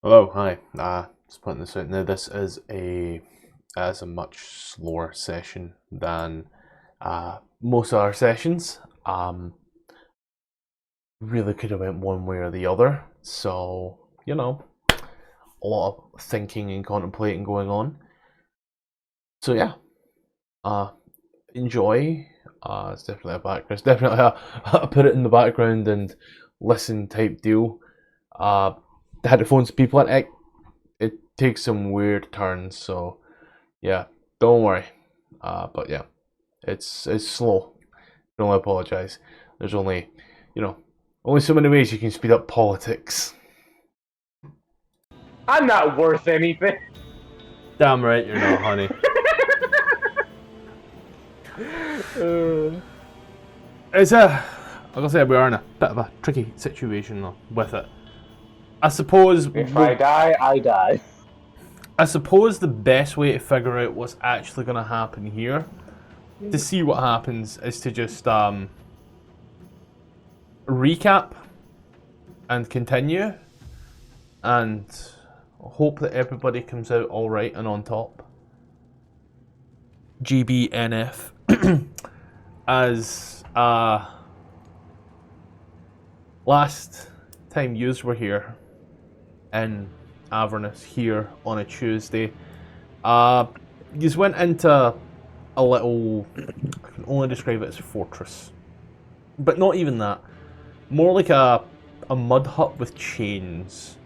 Hello, hi. Just putting this out now. This is a much slower session than most of our sessions. Really could have went one way or the other. So a lot of thinking and contemplating going on. So yeah, enjoy. It's definitely a background. It's definitely a put it in the background and listen type deal. The headphones people it takes some weird turns, so yeah, don't worry. But yeah, it's slow. Don't apologize. There's only so many ways you can speed up politics. I'm not worth anything. Damn right you're not, honey. It's like I said, we are in a bit of a tricky situation with it. I suppose If I die, I die. I suppose the best way to figure out what's actually going to happen here, to see what happens, is to just recap and continue, and hope that everybody comes out all right and on top. GBNF, as last time yous were here in Avernus here on a Tuesday, yous went into a little, I can only describe it as a fortress, but not even that. More like a mud hut with chains.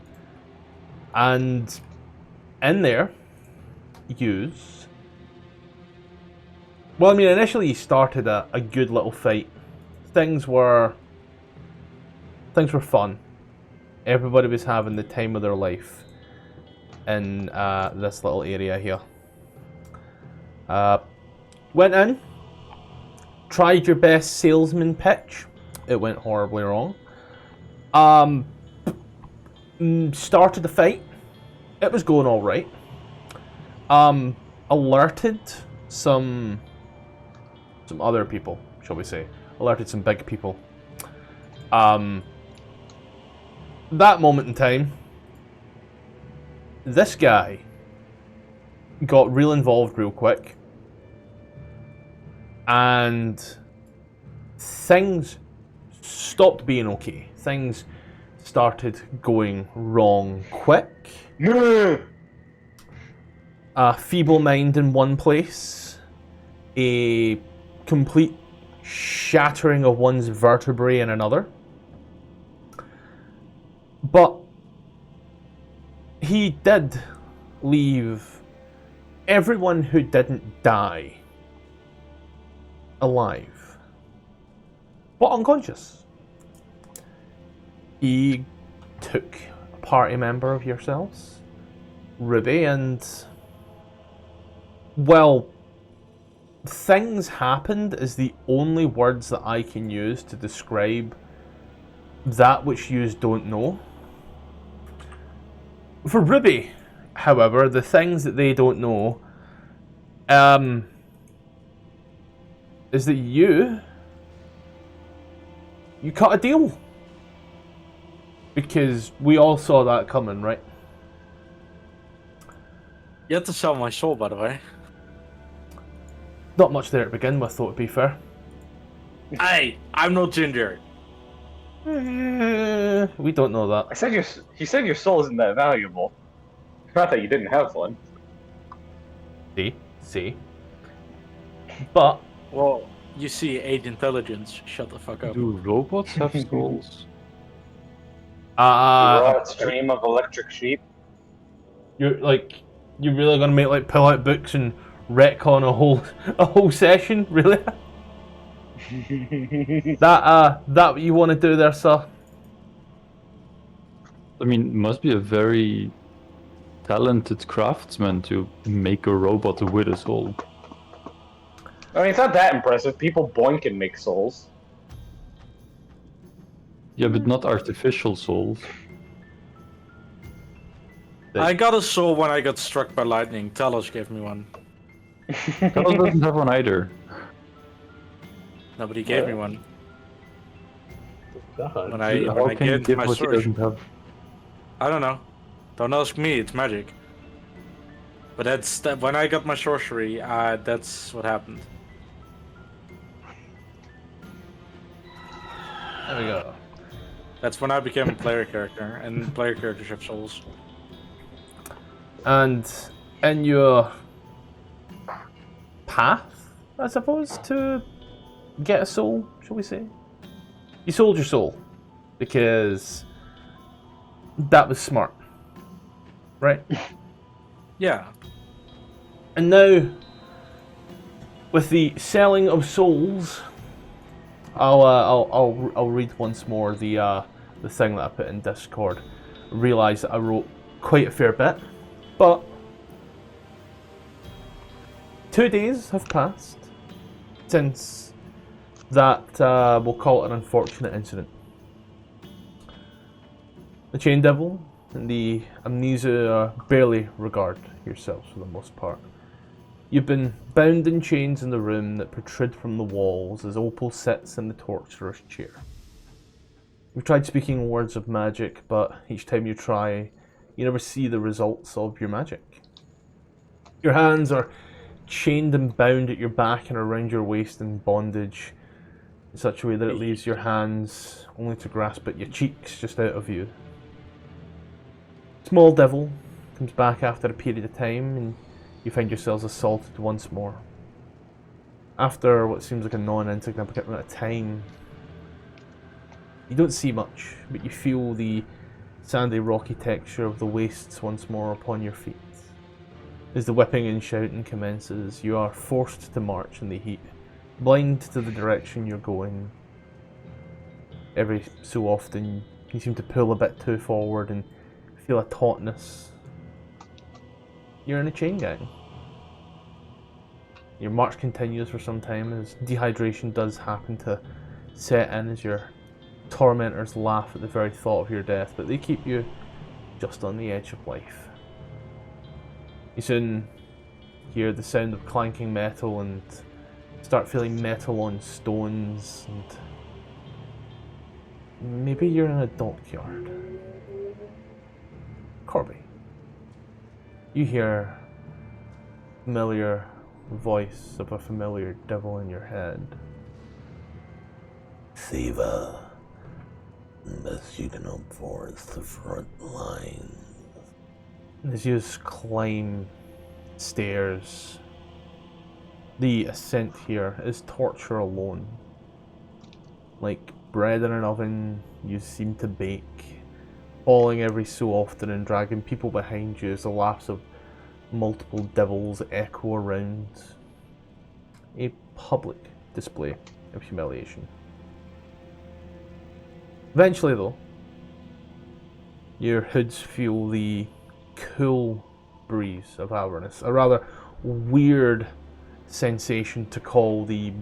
And in there, use. Well, I mean, initially you started a good little fight. Things were fun. Everybody was having the time of their life in this little area here. Went in, tried your best salesman pitch. It went horribly wrong. Started the fight. It was going all right. Alerted some other people, shall we say? Alerted some big people. That moment in time, this guy got real involved real quick, and things stopped being okay. Things started going wrong quick. A feeble mind in one place, a complete shattering of one's vertebrae in another. But he did leave everyone who didn't die alive, but unconscious. He took a party member of yourselves, Ruby, and well, things happened is the only words that I can use to describe that which yous don't know. For Ruby, however, the things that they don't know is that you cut a deal. Because we all saw that coming, right? You had to sell my soul, by the way. Not much there to begin with, though, to be fair. Hey, I'm no ginger. We don't know that. He said your soul isn't that valuable. Not that you didn't have one. See. But Well, you see, age intelligence. Shut the fuck up. Do robots have souls? Raw stream of electric sheep. you're really gonna make pull out books and retcon a whole session, really? that what you want to do there, sir? I mean, it must be a very talented craftsman to make a robot with a soul. I mean, it's not that impressive. People boink and make souls. Yeah, but not artificial souls. I got a soul when I got struck by lightning. Talos gave me one. Carlos doesn't have one either. Nobody gave me one. God. When I How can you get give my what he sword. doesn't have? I don't know. Don't ask me, it's magic. But when I got my sorcery, that's what happened. There we go. That's when I became a player character, and player characters have souls. And in your path, I suppose, to get a soul, shall we say? You sold your soul because that was smart, right? Yeah. And now, with the selling of souls, I'll read once more the thing that I put in Discord. Realize that I wrote quite a fair bit, but 2 days have passed since that we'll call it an unfortunate incident. The Chain Devil and the Amnizu barely regard yourselves for the most part. You've been bound in chains in the room that protrude from the walls as Opal sits in the torturer's chair. You've tried speaking words of magic, but each time you try, you never see the results of your magic. Your hands are chained and bound at your back and around your waist in bondage, in such a way that it leaves your hands only to grasp at your cheeks just out of view. Small Devil comes back after a period of time, and you find yourselves assaulted once more. After what seems like a non-insignificant amount of time, you don't see much, but you feel the sandy, rocky texture of the wastes once more upon your feet. As the whipping and shouting commences, you are forced to march in the heat, blind to the direction you're going. Every so often, you seem to pull a bit too forward and feel a tautness. You're in a chain gang. Your march continues for some time as dehydration does happen to set in as your tormentors laugh at the very thought of your death, but they keep you just on the edge of life. You soon hear the sound of clanking metal and start feeling metal on stones, and maybe you're in a dockyard. Corby, you hear the familiar voice of a familiar devil in your head. Siva, the best you can hope for is the front line. As you climb stairs, the ascent here is torture alone. Like bread in an oven, you seem to bake, falling every so often and dragging people behind you as the laughs of multiple devils echo around. A public display of humiliation. Eventually though, your hoods feel the cool breeze of Avernus, a rather weird sensation to call the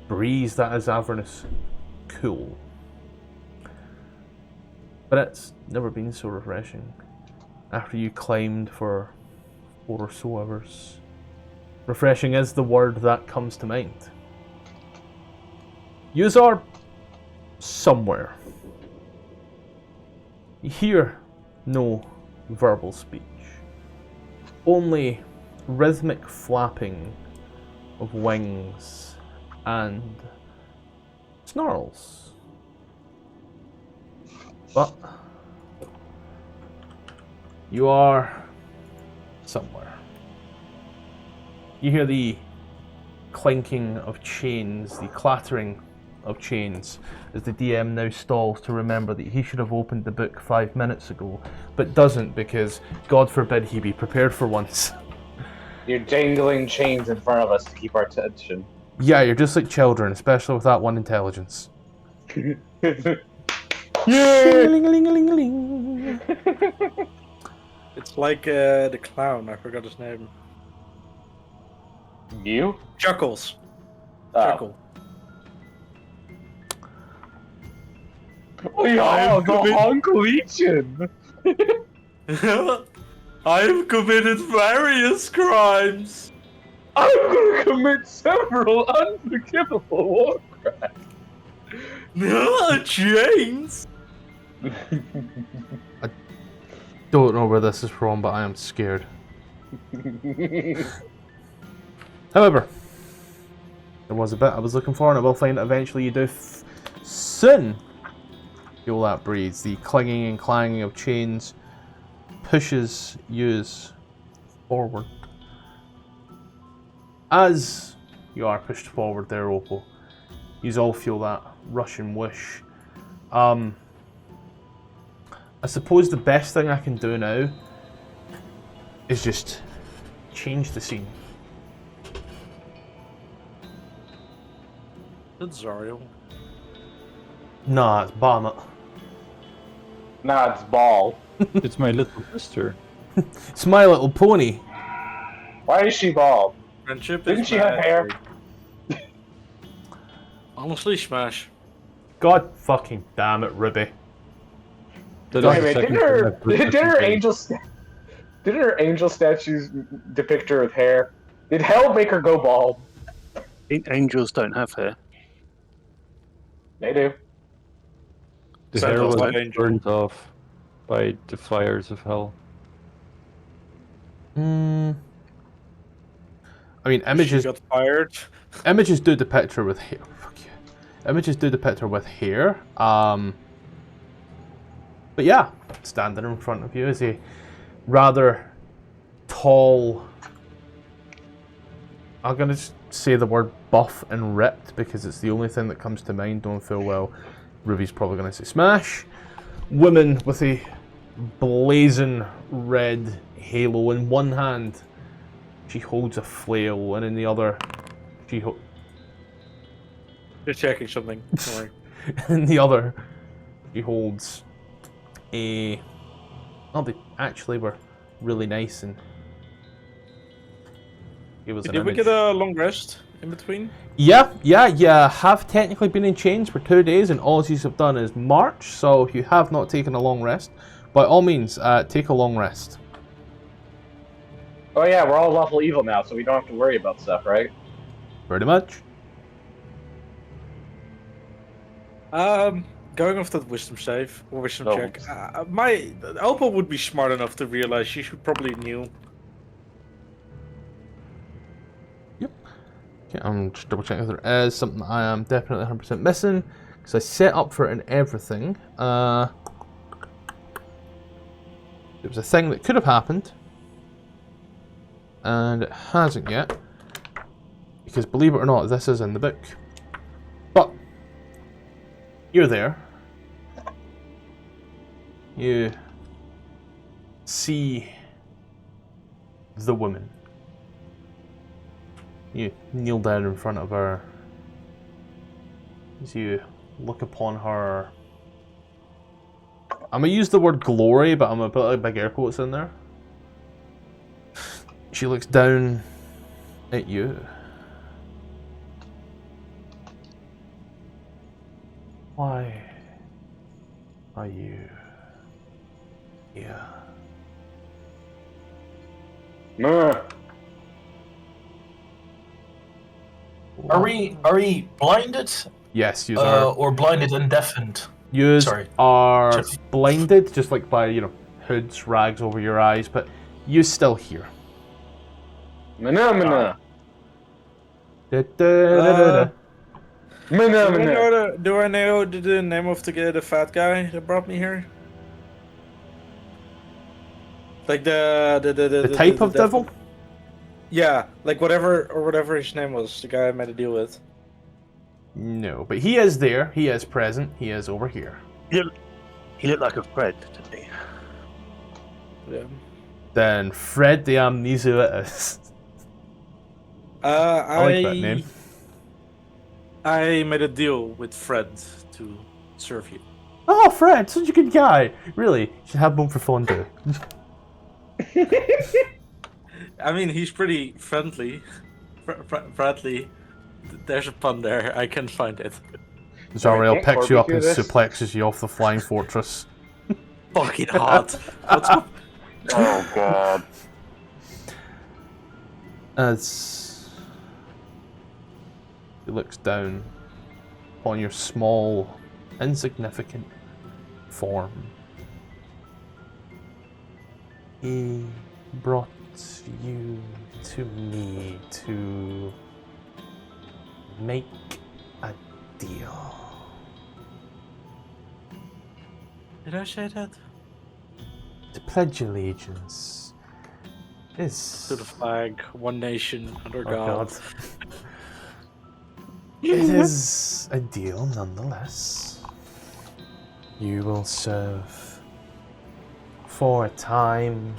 breeze that is Avernus cool. But it's never been so refreshing. After you climbed for 4 or so hours. Refreshing is the word that comes to mind. Yous are somewhere. You hear no verbal speech, only rhythmic flapping of wings and snarls. But you are somewhere. You hear the clinking of chains, the clattering of chains, as the DM now stalls to remember that he should have opened the book 5 minutes ago, but doesn't because, God forbid, he be prepared for once. You're dangling chains in front of us to keep our attention. Yeah, you're just like children, especially with that one intelligence. Shing-a-ling-a-ling-a-ling. It's like the clown, I forgot his name. You? Chuckles. Oh. Chuckle. Oh yeah, the Uncle Legion! I've committed various crimes. I'm gonna commit several unforgivable war crimes. Chains. don't know where this is from, but I am scared. However, there was a bit I was looking for, and I will find it eventually. You do soon feel that breeze. The clinging and clanging of chains pushes yous forward. As you are pushed forward there, Opal, yous all feel that rush and whoosh. I suppose the best thing I can do now is just change the scene. That's Zariel. Nah, it's Barnett. Nah, it's Ball. It's my little sister. It's My Little Pony. Why is she bald? Friendship Didn't is she have hair? Honestly, smash. God fucking damn it, Ruby. That Wait is a the minute, second didn't time her, I've put didn't that her in. angel statues depict her with hair? Did hell make her go bald? Angels don't have hair. They do. The Sounds hair was like Angel. burnt off by the fires of hell. I mean, images She got fired. images do depict her with hair. Fuck you. Images do depict her with hair. But yeah, standing in front of you is a rather tall. I'm gonna just say the word buff and ripped because it's the only thing that comes to mind. Don't feel well. Ruby's probably gonna say smash. Woman with a blazing red halo in one hand. She holds a flail, and in the other, Just checking something. Don't worry. in the other, she holds a. Oh, they actually were really nice and. It was an Did we image. get a long rest in between? Yeah, you have technically been in chains for 2 days, and all you have done is march. So if you have not taken a long rest, by all means, take a long rest. Oh yeah, we're all lawful evil now, so we don't have to worry about stuff, right? Pretty much. Going off that wisdom save or wisdom Oh. check. My Opal would be smart enough to realize she should probably knew. Okay, I'm just double checking if there is something I am definitely 100% missing because I set up for it and everything. There was a thing that could have happened, and it hasn't yet because, believe it or not, this is in the book. But you're there. You see the woman. You kneel down in front of her as you look upon her. I'm gonna use the word glory, but I'm gonna put like big air quotes in there. She looks down at you. Why are you here? Nah. Are we blinded? Yes, you are. Or blinded and deafened? Yous Sorry. are Just- blinded, just like by, hoods, rags over your eyes, but you still hear. Mana. Da-da-da-da-da. Mana. Do I know the name of the fat guy that brought me here? Like the type of devil? Yeah, like whatever his name was, the guy I made a deal with. No, but he is there. He is present. He is over here. He looked like a Fred, didn't he? Yeah. Then Fred the Amnizu it is. I like that name. I made a deal with Fred to serve you. Oh, Fred, such a good guy. Really, you should have one for fun too. I mean, he's pretty friendly. Friendly. There's a pun there. I can find it. Zariel can't picks you up and barbecue this? suplexes you off the flying fortress. Fucking hot. What's up? Oh god. As he looks down upon your small, insignificant form. He brought you to me to make a deal. Did I say that? To pledge allegiance is... To the flag, one nation, under Oh God. God. It is a deal nonetheless. You will serve for a time,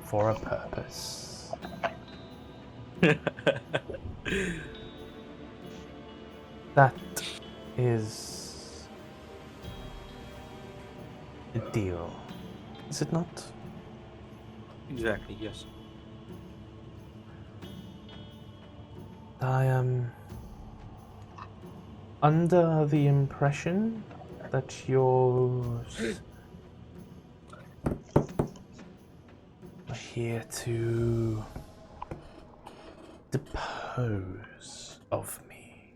for a purpose. That is a deal, is it not? Exactly, yes. I am under the impression that you're here to depose of me,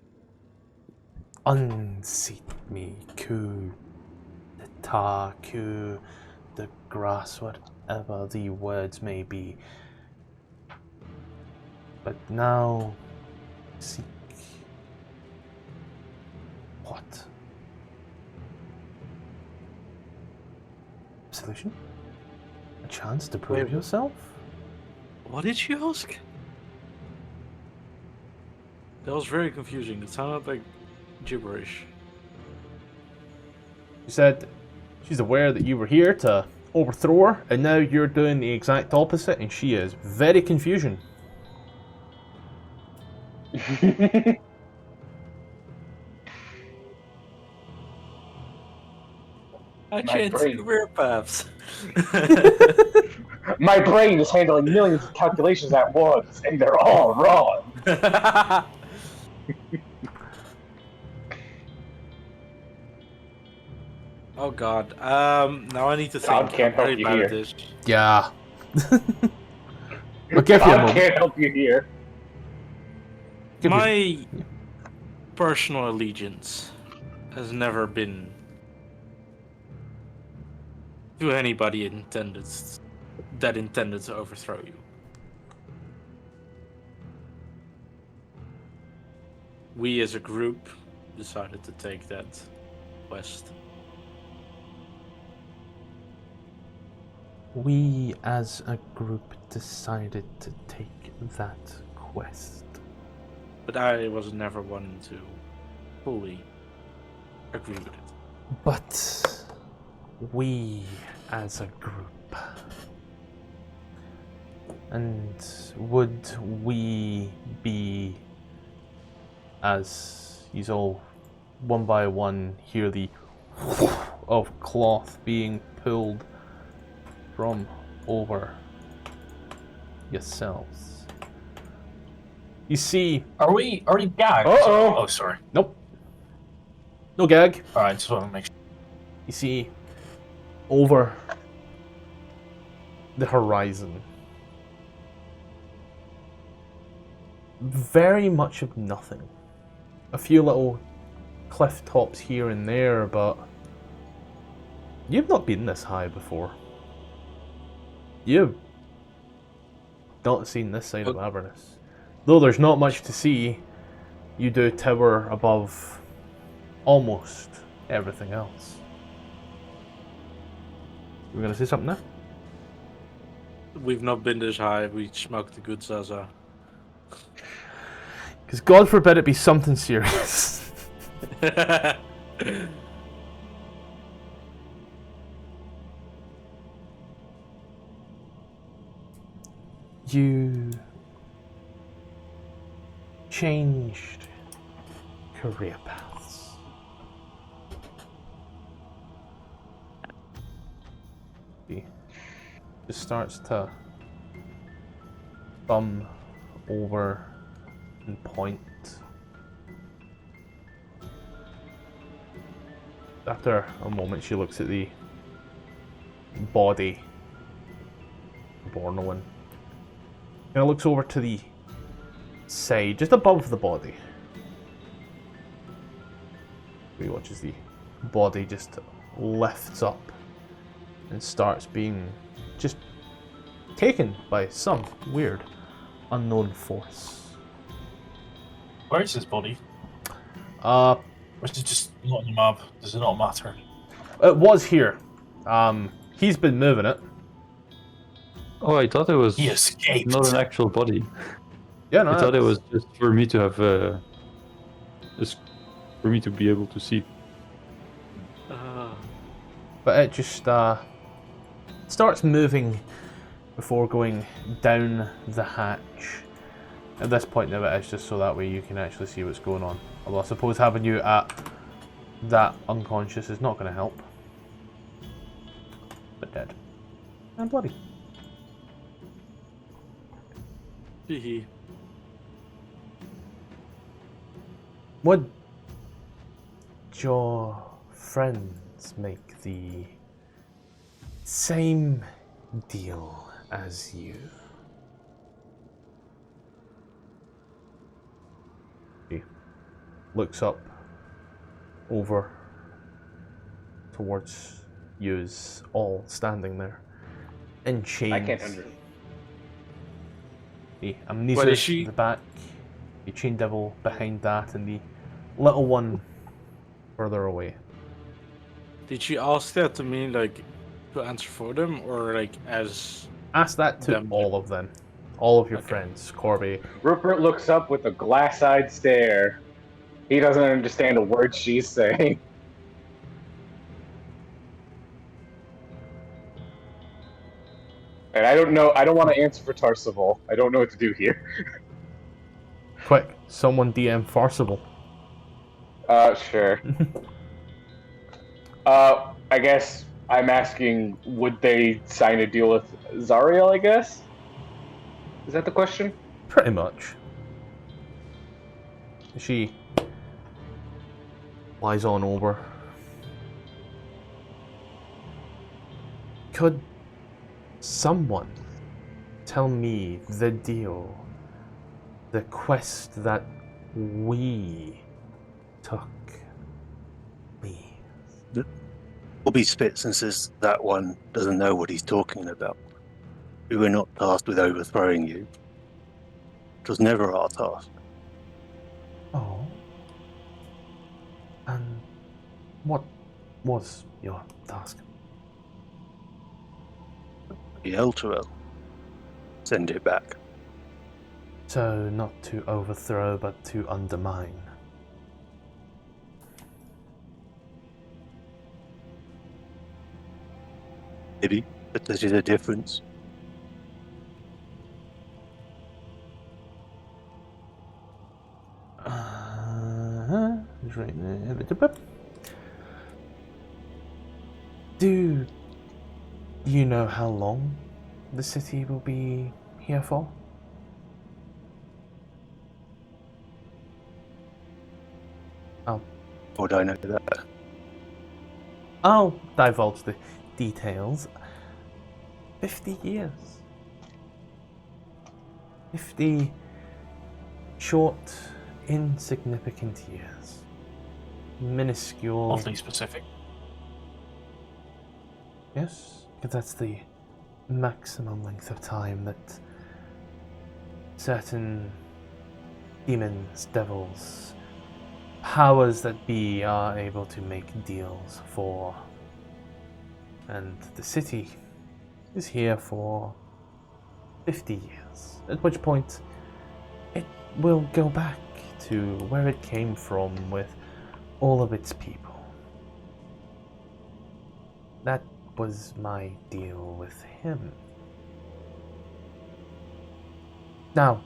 unseat me, coup d'etat, coup de grace, whatever the words may be. But now seek what? Solution? A chance to prove Wait. yourself? What did you ask? That was very confusing. It sounded like gibberish. She said she's aware that you were here to overthrow her, and now you're doing the exact opposite, and she is very confusion. I My changed brain. career paths. My brain is handling millions of calculations at once, and they're all wrong. Oh God. Now I need to think. God can't I'm very help you bad at here. this. Yeah. But give you a God moment. can't help you here. Give you- My personal allegiance has never been to anybody intended to overthrow you. We as a group decided to take that quest. We as a group decided to take that quest. But I was never one to fully agree with it. But we as a group. And would we be, as you all one by one hear the of cloth being pulled from over yourselves. You see... Are we gagged? Uh-oh. Oh, sorry. Nope. No gag. Alright, just want to make sure. You see over the horizon very much of nothing. A few little cliff tops here and there, but you've not been this high before. You've not seen this side of Avernus. Though there's not much to see, you do tower above almost everything else. You were gonna say something there? We've not been this high. We smoked a good Zaza. Because God forbid it be something serious. You changed career paths. He just starts to thumb over and point. After a moment, she looks at the body of Bornowin. And looks over to the side, just above the body. He watches the body just lifts up and starts being just taken by some weird, unknown force. Where is his body? Uh, Or is it just not on the map? Does it not matter? it was here. He's been moving it. Oh, I thought it was He escaped. not an actual body. Yeah, no, I thought it it's- was just for me to have just for me to be able to see. But it just starts moving before going down the hatch. At this point of it, it's just so that way you can actually see what's going on. Although I suppose having you at that unconscious is not going to help. But dead. And bloody. Hee. Would your friends make the same deal as you? He looks up over towards yous all standing there in chains. I can't under. The What Amnizu is she? at the back, the Chain Devil behind that, and the little one further away. Did she ask that to me, like, to answer for them, or like as? Ask that to Them. all of them. All of your Okay. friends, Corby. Rupert looks up with a glass-eyed stare. He doesn't understand a word she's saying. And I don't know. I don't want to answer for Tarsival. I don't know what to do here. Quick, someone DM Farcible. Sure. I guess I'm asking, would they sign a deal with Zariel, I guess? Is that the question? Pretty much. She lies on over. Could someone tell me the deal, the quest that we took, please? Bobby spits and says that one doesn't know what he's talking about. We were not tasked with overthrowing you. It was never our task. Oh. And what was your task? The Elturel. Send it back. So, not to overthrow, but to undermine. Maybe, but there is a difference. It's right there. Do you know how long the city will be here for? Would I know that? I'll divulge the details. 50 years. 50 short, insignificant years. Minuscule. Awfully specific. Yes, because that's the maximum length of time that certain demons, devils, powers that be are able to make deals for. And the city is here for 50 years, at which point it will go back to where it came from with all of its people. That was my deal with him. Now,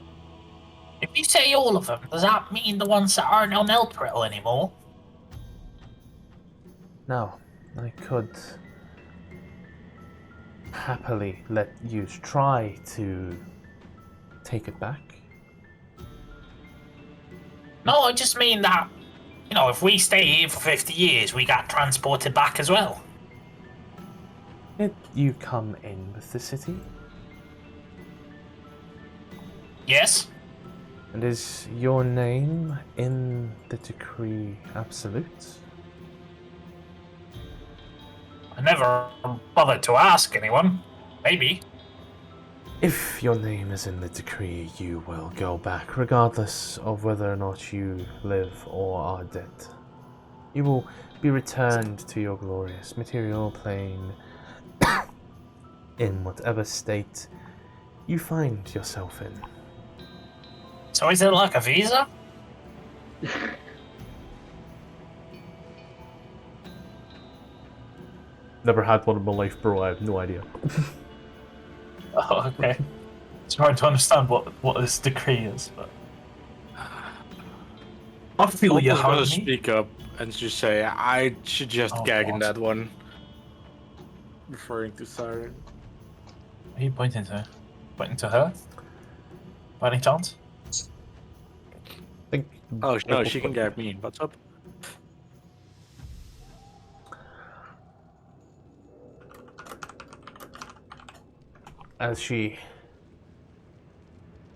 If you say all of them, does that mean the ones that aren't on Elturel anymore? now, I could happily let you try to take it back. No, I just mean that, you know, if we stay here for 50 years, we got transported back as well. Did you come in with the city? Yes? And is your name in the decree absolute? I never bothered to ask anyone. Maybe. If your name is in the decree, you will go back, regardless of whether or not you live or are dead. You will be returned to your glorious material plane in whatever state you find yourself in. So is it like a visa? Never had one in my life, bro. I have no idea. Oh, okay. It's hard to understand what this decree is, but I feel you, Opal's gonna homie. speak up and just say, I suggest Oh, gagging God. that one. Referring to Siren. Are you pointing to? Pointing to her? By any chance? Think Oh, no, Opal she can put- gag me. What's up? As she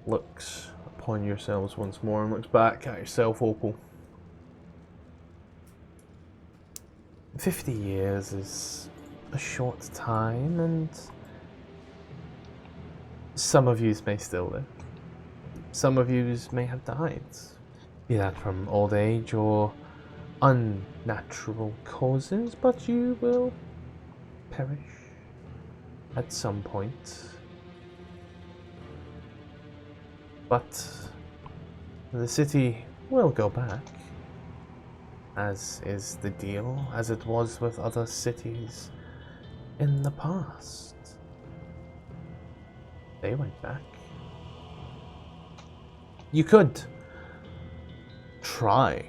looks upon yourselves once more and looks back at yourself, Opal. 50 years is a short time, and some of yous may still live. Some of yous may have died, be that from old age or unnatural causes, but you will perish at some point. But the city will go back, as is the deal, as it was with other cities in the past. They went back. You could try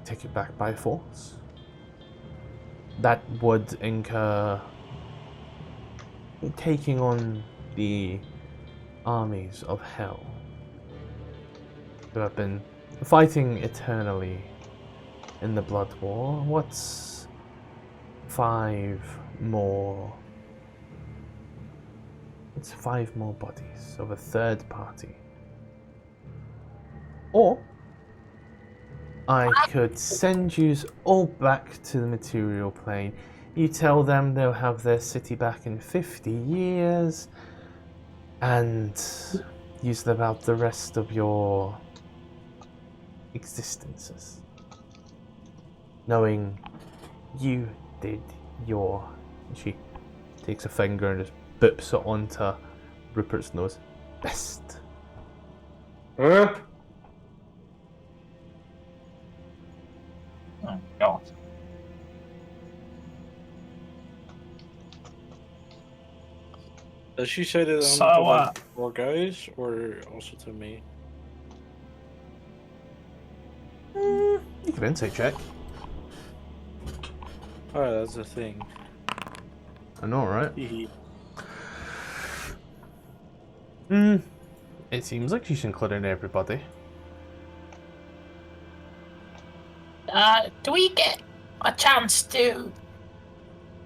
take it back by force. That would incur taking on the armies of hell who have been fighting eternally in the Blood War. What's 5 more? It's 5 more bodies of a third party. Or I could send yous all back to the material plane. You tell them they'll have their city back in 50 years, and use live out the rest of your existences, knowing you did your. She takes a finger and just bips it onto Rupert's nose. Best. Huh? Oh, God. Does she say that So, to like 4 guys or also to me? You can insight check. Oh, that's the thing. I know, right? Hee It seems like she's including everybody. Do we get a chance to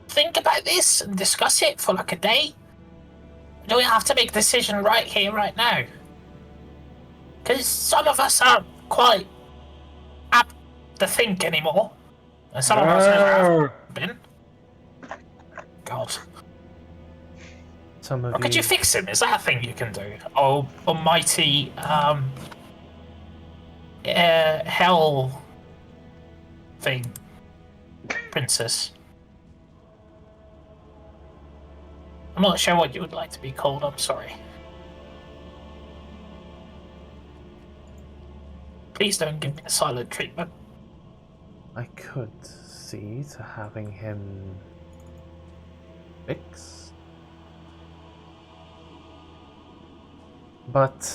think about this and discuss it for like a day? Do we have to make a decision right here, right now? Because some of us aren't quite apt to think anymore, and some of us never have been. God. Some of Or could you fix him? Is that a thing you can do? Oh, almighty, hell thing, princess. I'm not sure what you would like to be called. I'm sorry. Please don't give me the silent treatment. I could see to having him fixed. But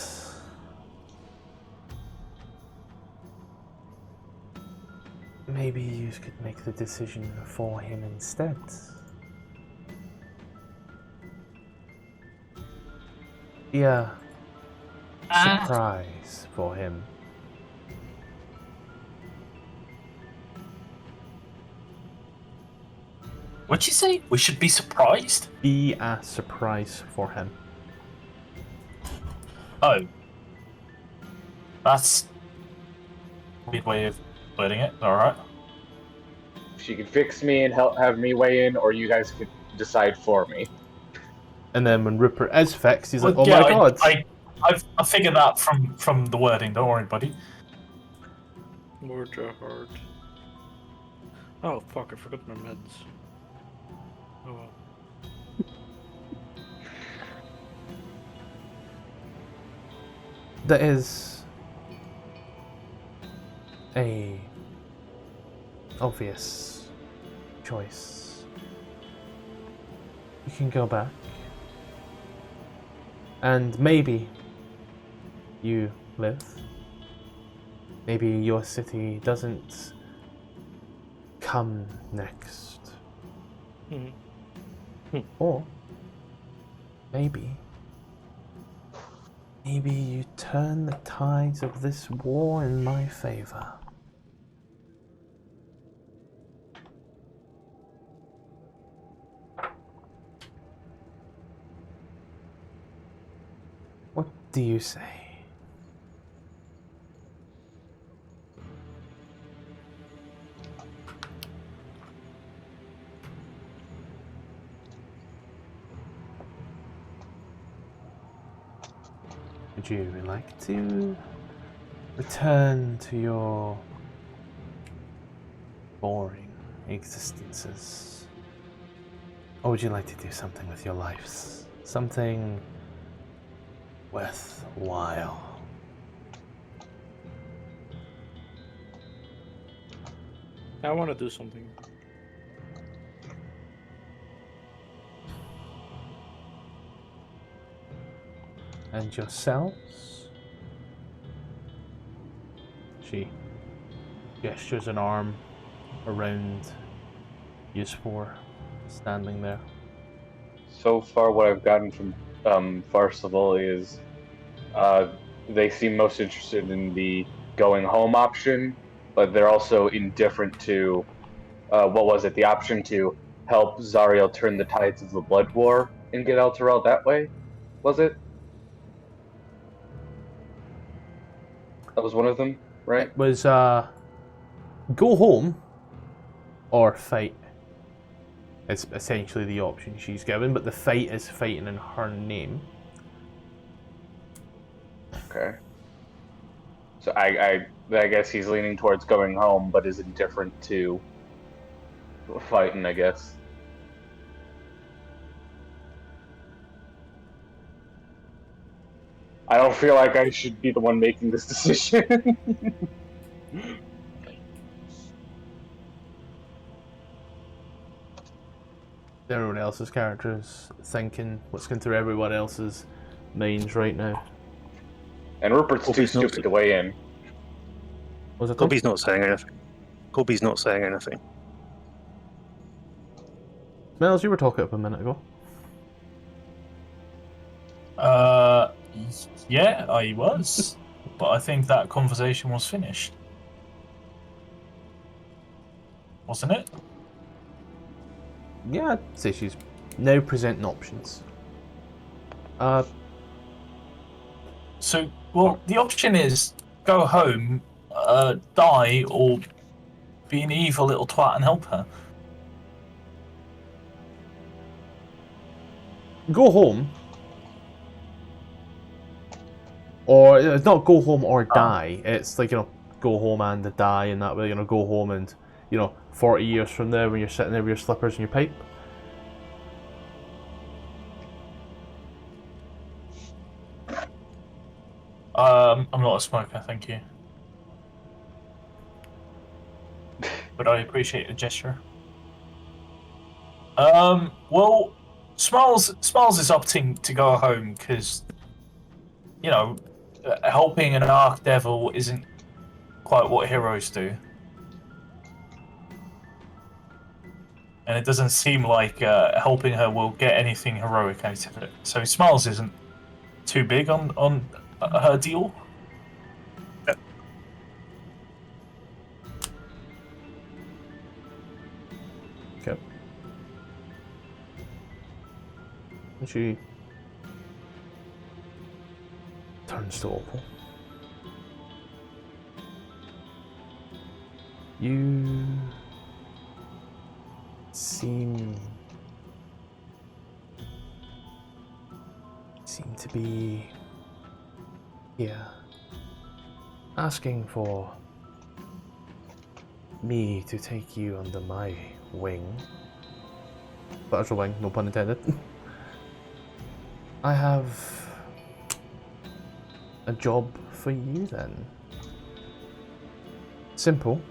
maybe you could make the decision for him instead. Be a surprise for him. What'd you say? We should be surprised? Be a surprise for him. Oh. That's a weird way of putting it. Alright. She could fix me and have me weigh in, or you guys could decide for me. And then when Rupert is fixed, he's like, Well, "Oh yeah, my god!" I figured that from the wording. Don't worry, buddy. Murder hard. Oh fuck! I forgot my meds. Oh well. That is a obvious choice. You can go back, and maybe you live. Maybe your city doesn't come next. Or maybe you turn the tides of this war in my favor. What do you say? Would you like to return to your boring existences? Or would you like to do something with your lives? Something worthwhile? I want to do something. And yourselves? She gestures an arm around you four, standing there. So far, what I've gotten from Farcival is they seem most interested in the going home option, but they're also indifferent to what was it? The option to help Zariel turn the tides of the Blood War and get Elturel that way. Was it? That was one of them, right? It was go home or fight. It's essentially the option she's given, but the fight is fighting in her name. Okay. So I guess he's leaning towards going home, but is indifferent to fighting, I guess. I don't feel like I should be the one making this decision. Everyone else's characters thinking what's going through everyone else's minds right now. And Rupert's too Colby's not stupid to weigh in. Was it Colby's not saying anything. Colby's not saying anything. Smells, you were talking up a minute ago. Yeah, I was, but I think that conversation was finished, wasn't it? Yeah, I'd say she's now presenting options. So, well, the option is go home, die, or be an evil little twat and help her. Go home. Or it's not go home or die. It's like, go home and die, and that way, go home and, 40 years from now when you're sitting there with your slippers and your pipe. I'm not a smoker, thank you. But I appreciate the gesture. Well, Smiles is opting to go home because, helping an Arch Devil isn't quite what heroes do. And it doesn't seem like helping her will get anything heroic out of it. So Smiles isn't too big on her deal. Okay. And she turns to Opal. You seem seem to be here, asking for me to take you under my wing. Butterfly wing, no pun intended. I have a job for you then. Simple,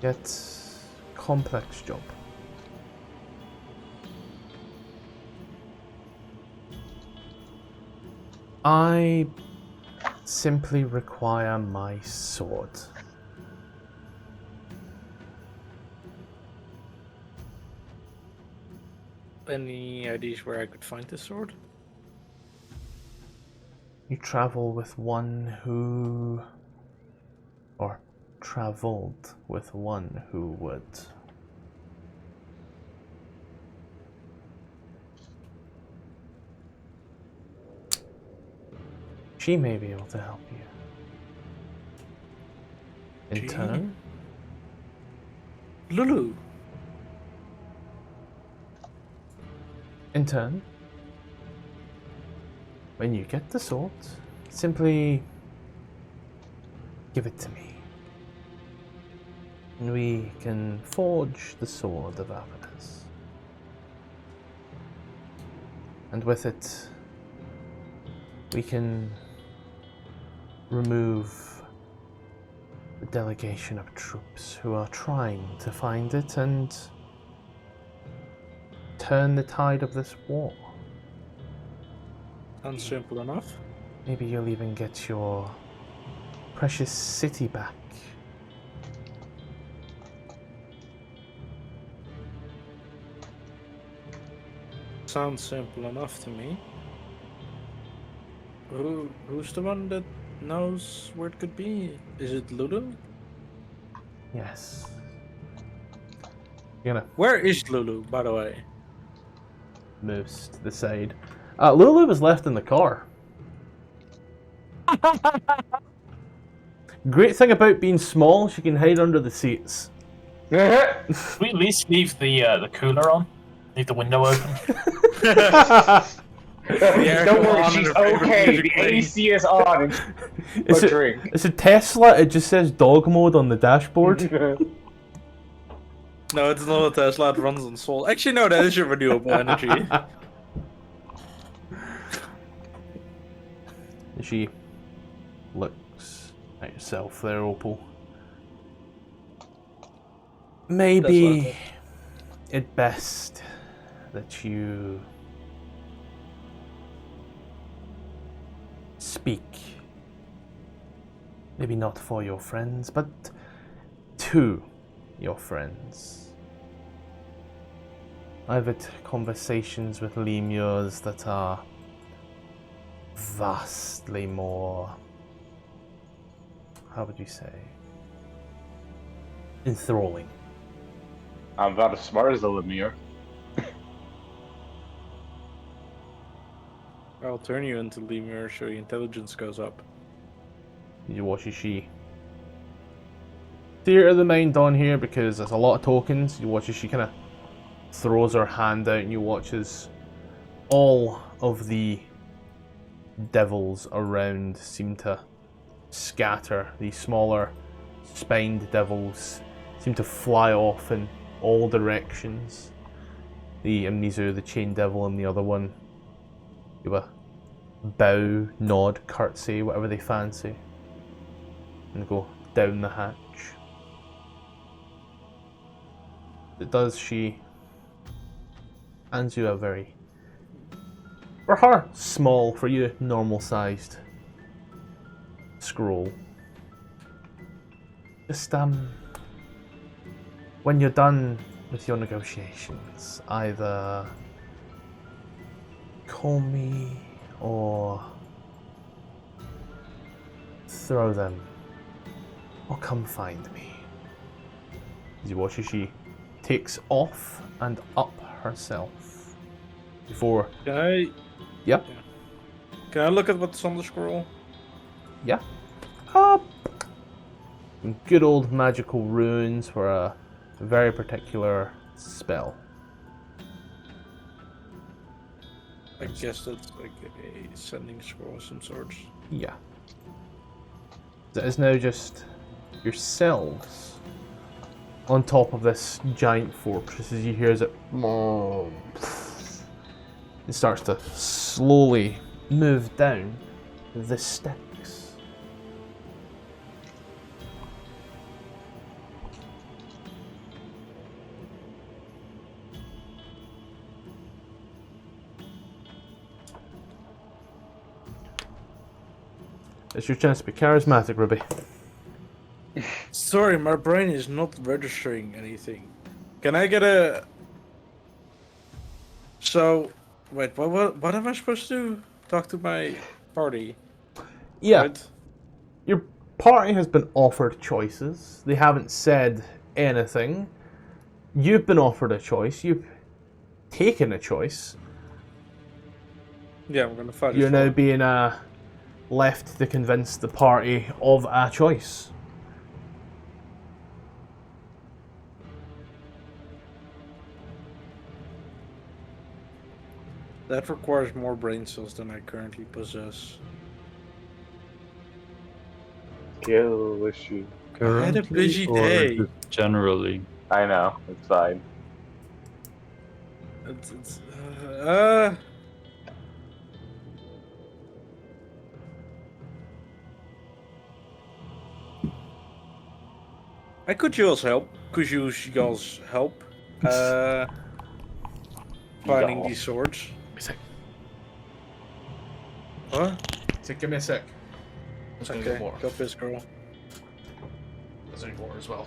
yet complex job. I simply require my sword. Any ideas where I could find this sword? You travel with one who... or traveled with one who would. She may be able to help you. In She? turn, Lulu. when you get the sword, simply give it to me. And we can forge the sword of Avernus. And with it, we can remove the delegation of troops who are trying to find it and turn the tide of this war. Sounds simple enough. Maybe you'll even get your precious city back. Sounds simple enough to me. Who's the one that knows where it could be? Is it Lulu? Yes. You're gonna Where is Lulu, by the way? moves to the side. Lulu was left in the car. Great thing about being small, she can hide under the seats. We at least leave the cooler on. Leave the window open. Don't worry, she's okay. The AC is on. And It's it's a Tesla, it just says dog mode on the dashboard. No, it's not a Tesla, it runs on soul. Actually, no, that is your renewable energy. She looks at yourself there, Opal. Maybe it's best that you speak. Maybe not for your friends, but to your friends. I've had conversations with lemurs that are vastly more, how would you say, enthralling. I'm about as smart as a lemure. I'll turn you into Lemur so your intelligence goes up. You watch as she theatre of the mind on here because there's a lot of tokens. You watch as she kind of throws her hand out and you watch as all of the devils around seem to scatter. These smaller spined devils seem to fly off in all directions. The Amnizu, the Chain Devil, and the other one give a bow, nod, curtsy, whatever they fancy, and go down the hatch. It does, she hands you a very, for her, small, for you, normal sized scroll. Just, when you're done with your negotiations, either call me or throw them or come find me. As you watch as she takes off and up herself before. Can I? Yep. Can I look at what's on the scroll? Yeah. Some good old magical runes for a very particular spell. I guess that's like a sending scroll of some sort. Yeah. It is now just yourselves on top of this giant fortress as you hear as it starts to slowly move down the sticks. It's your chance to be charismatic, Ruby. Sorry, my brain is not registering anything. Can I get a... So, wait, what am I supposed to do? Talk to my party? Yeah, Right? your party has been offered choices. They haven't said anything. You've been offered a choice. You've taken a choice. Yeah, I'm gonna fight You're this now one. being left to convince the party of a choice. That requires more brain cells than I currently possess. Kill issue. I had a Currently busy or day. just generally? I know, it's fine. It's I could use help. Could use y'all's help. Finding Y'all. these swords. Give me a sec. What? Give me a sec. Let's Okay, go piss girl. There's any more as well.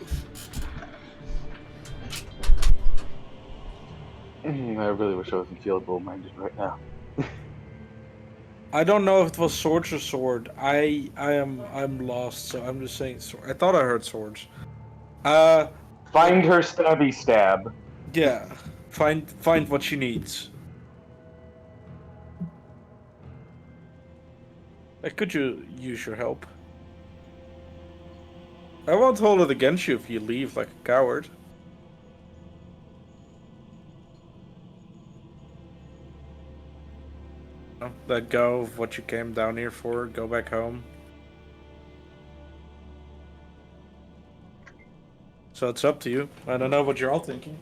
I really wish I wasn't fieldable minded right now. I don't know if it was swords or sword. I'm lost, so I'm just saying sword. I thought I heard swords. Find her stabby stab. Yeah. Find what she needs. Could you use your help? I won't hold it against you if you leave like a coward. Let go of what you came down here for, go back home. So it's up to you. I don't know what you're all thinking.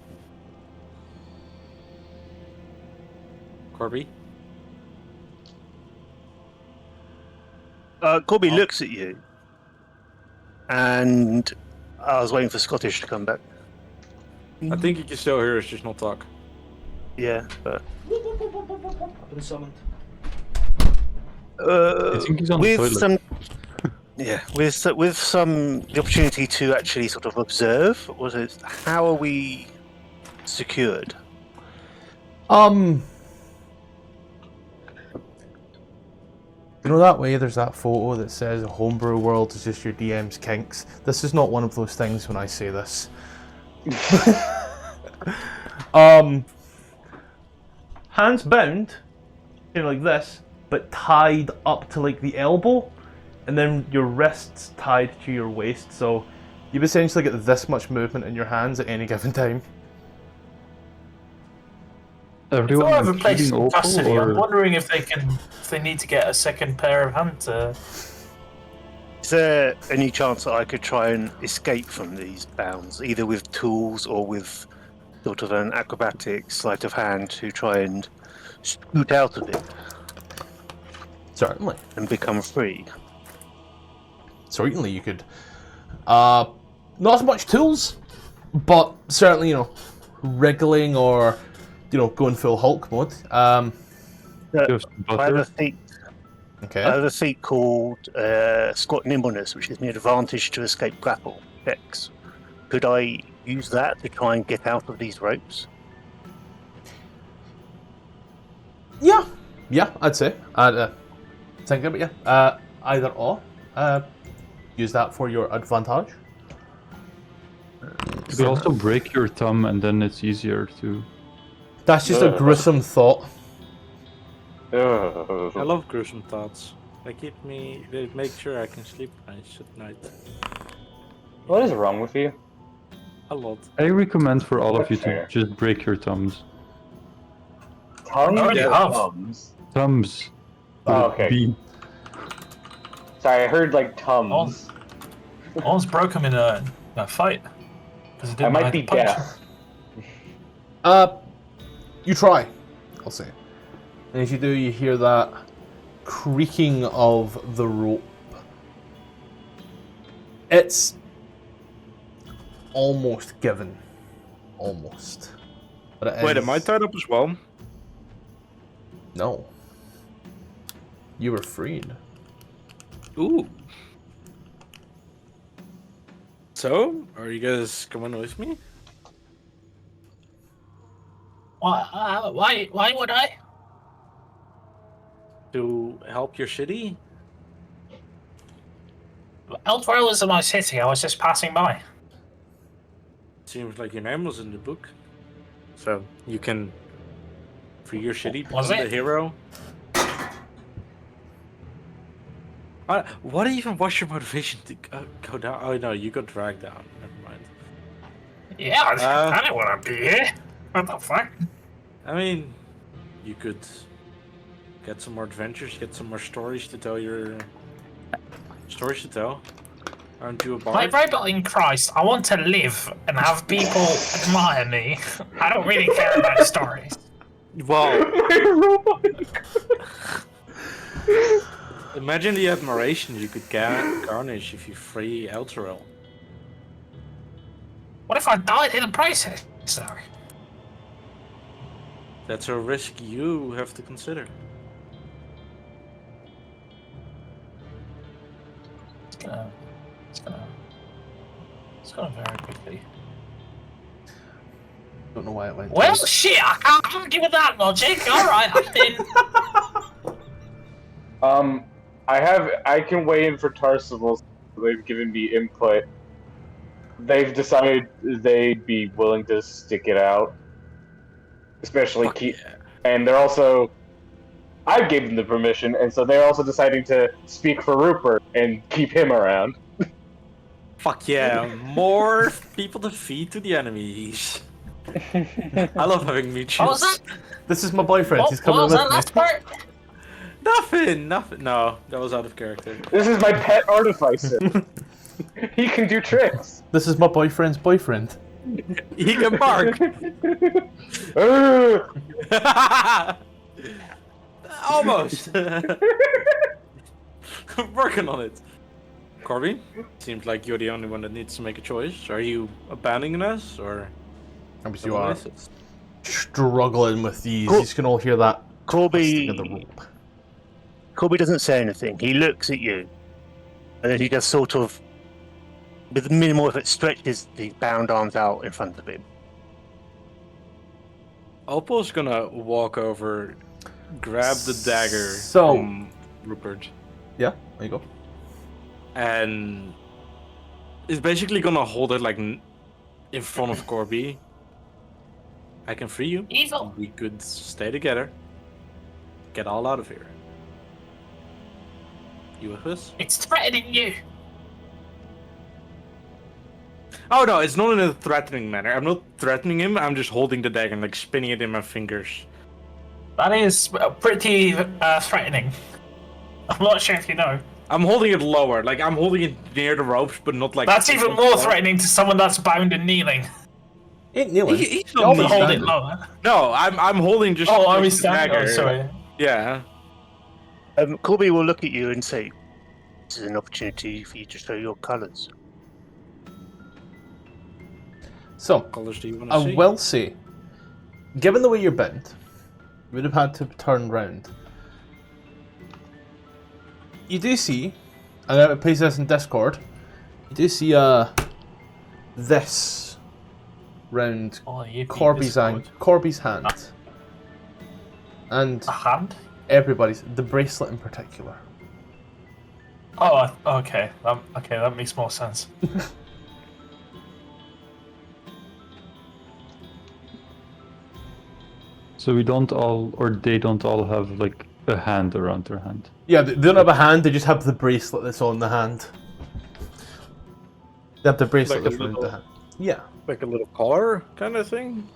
Corby? Corby looks at you, and I was waiting for Scottish to come back. I think you can still hear us, just not talk. Yeah, but Been summoned. I think he's on the with toilet. some, yeah, with some the opportunity to actually sort of observe. Was it? How are we secured? You know that way there's that photo that says homebrew world is just your DM's kinks. This is not one of those things when I say this. Hands bound, you know, like this, but tied up to like the elbow, and then your wrists tied to your waist, so you've essentially got this much movement in your hands at any given time. Everyone, If I have a place including in Opal, custody, I'm or wondering if they need to get a second pair of hands. Is there any chance that I could try and escape from these bounds, either with tools or with sort of an acrobatic sleight of hand to try and scoot out of it Certainly. and become free? Certainly you could. Not as much tools, but certainly, you know, wriggling or, you know, going full Hulk mode. you have some I have butter? a feat. Okay. I have a feat called Squat Nimbleness, which gives me advantage to escape grapple checks. Could I use that to try and get out of these ropes? Yeah, I'd say. I'd think about you. Either or. Use that for your advantage. You could also break your thumb, and then it's easier to. That's just a gruesome thought. I love gruesome thoughts. They make sure I can sleep nice at night. What is wrong with you? A lot. I recommend for all of you Fair. to just break your thumbs. tongues already or have. thumbs? Thumbs. Oh, okay. B. Sorry, I heard like tums. Almost broke him in a fight. Because I might be deaf. You try, I'll say. And as you do, you hear that creaking of the rope. It's almost given. Almost. But it Wait, is... am I tied up as well? No. You were freed. Ooh. So, are you guys coming with me? Why would I? To help your city? Eldwell is in my city. I was just passing by. Seems like your name was in the book. So, you can free your city, become Was the it? hero. What even was your motivation to go down? Oh no, you got dragged down. Never mind. Yeah, I didn't want to be here. What the fuck? I mean, you could get some more adventures, get some more stories to tell your... Stories to tell. Aren't you a My bard? robot in Christ, I want to live and have people admire me. I don't really care about stories. Well, My robot. imagine the admiration you could garnish if you free Elturel. What if I died in the process, though? That's a risk you have to consider. It's gonna very quickly. Don't know why it went. Well, twice. shit, I can't argue with that logic. Alright, I'm in. I can weigh in for Tarsival. They've given me input. They've decided they'd be willing to stick it out. Especially Fuck keep, yeah. and they're also. I gave them the permission, and so they're also deciding to speak for Rupert and keep him around. Fuck yeah, more people to feed to the enemies. I love having me choose. What was that? This is my boyfriend. He's What coming was with that me. last part? Nothing. No, that was out of character. This is my pet artificer. He can do tricks. This is my boyfriend's boyfriend. He can bark. Almost. I'm working on it. Corby, seems like you're the only one that needs to make a choice. Are you abandoning us, or Obviously, you are someone else? struggling with these. Cool. You can all hear that Corby, twisting of the rope. Corby doesn't say anything. He looks at you, and then he just sort of, with minimal effort, stretches the bound arms out in front of him. Opal's gonna walk over, grab the dagger So- from Rupert, Yeah, there you go. and is basically gonna hold it like in front of Corby. I can free you. Evil. We could stay together. Get all out of here. You with us? It's threatening you. Oh no, it's not in a threatening manner. I'm not threatening him. I'm just holding the dagger and like spinning it in my fingers. That is pretty threatening. I'm not sure if you know. I'm holding it lower, like I'm holding it near the ropes, but not like. That's even more threatening to someone that's bound and kneeling. Ain't kneeling. He's You not always kneeling. Hold it standing. lower. No, I'm holding just. Oh, are we just the standing? Oh, dagger. sorry. Yeah. Corby will look at you and say, "This is an opportunity for you to show your colours." So, Colors do you want I to see? will say, given the way you're bent, you would have had to turn round. You do see, and I place this in Discord, you do see this round Oh, you Corby's hand. And A hand? everybody's, the bracelet in particular. Oh, okay. That makes more sense. So we don't all, or they don't all have like a hand around their hand. Yeah, they don't have a hand, they just have the bracelet that's on the hand. They have the bracelet Like a that's around the little- hand. Yeah. Like a little collar kind of thing.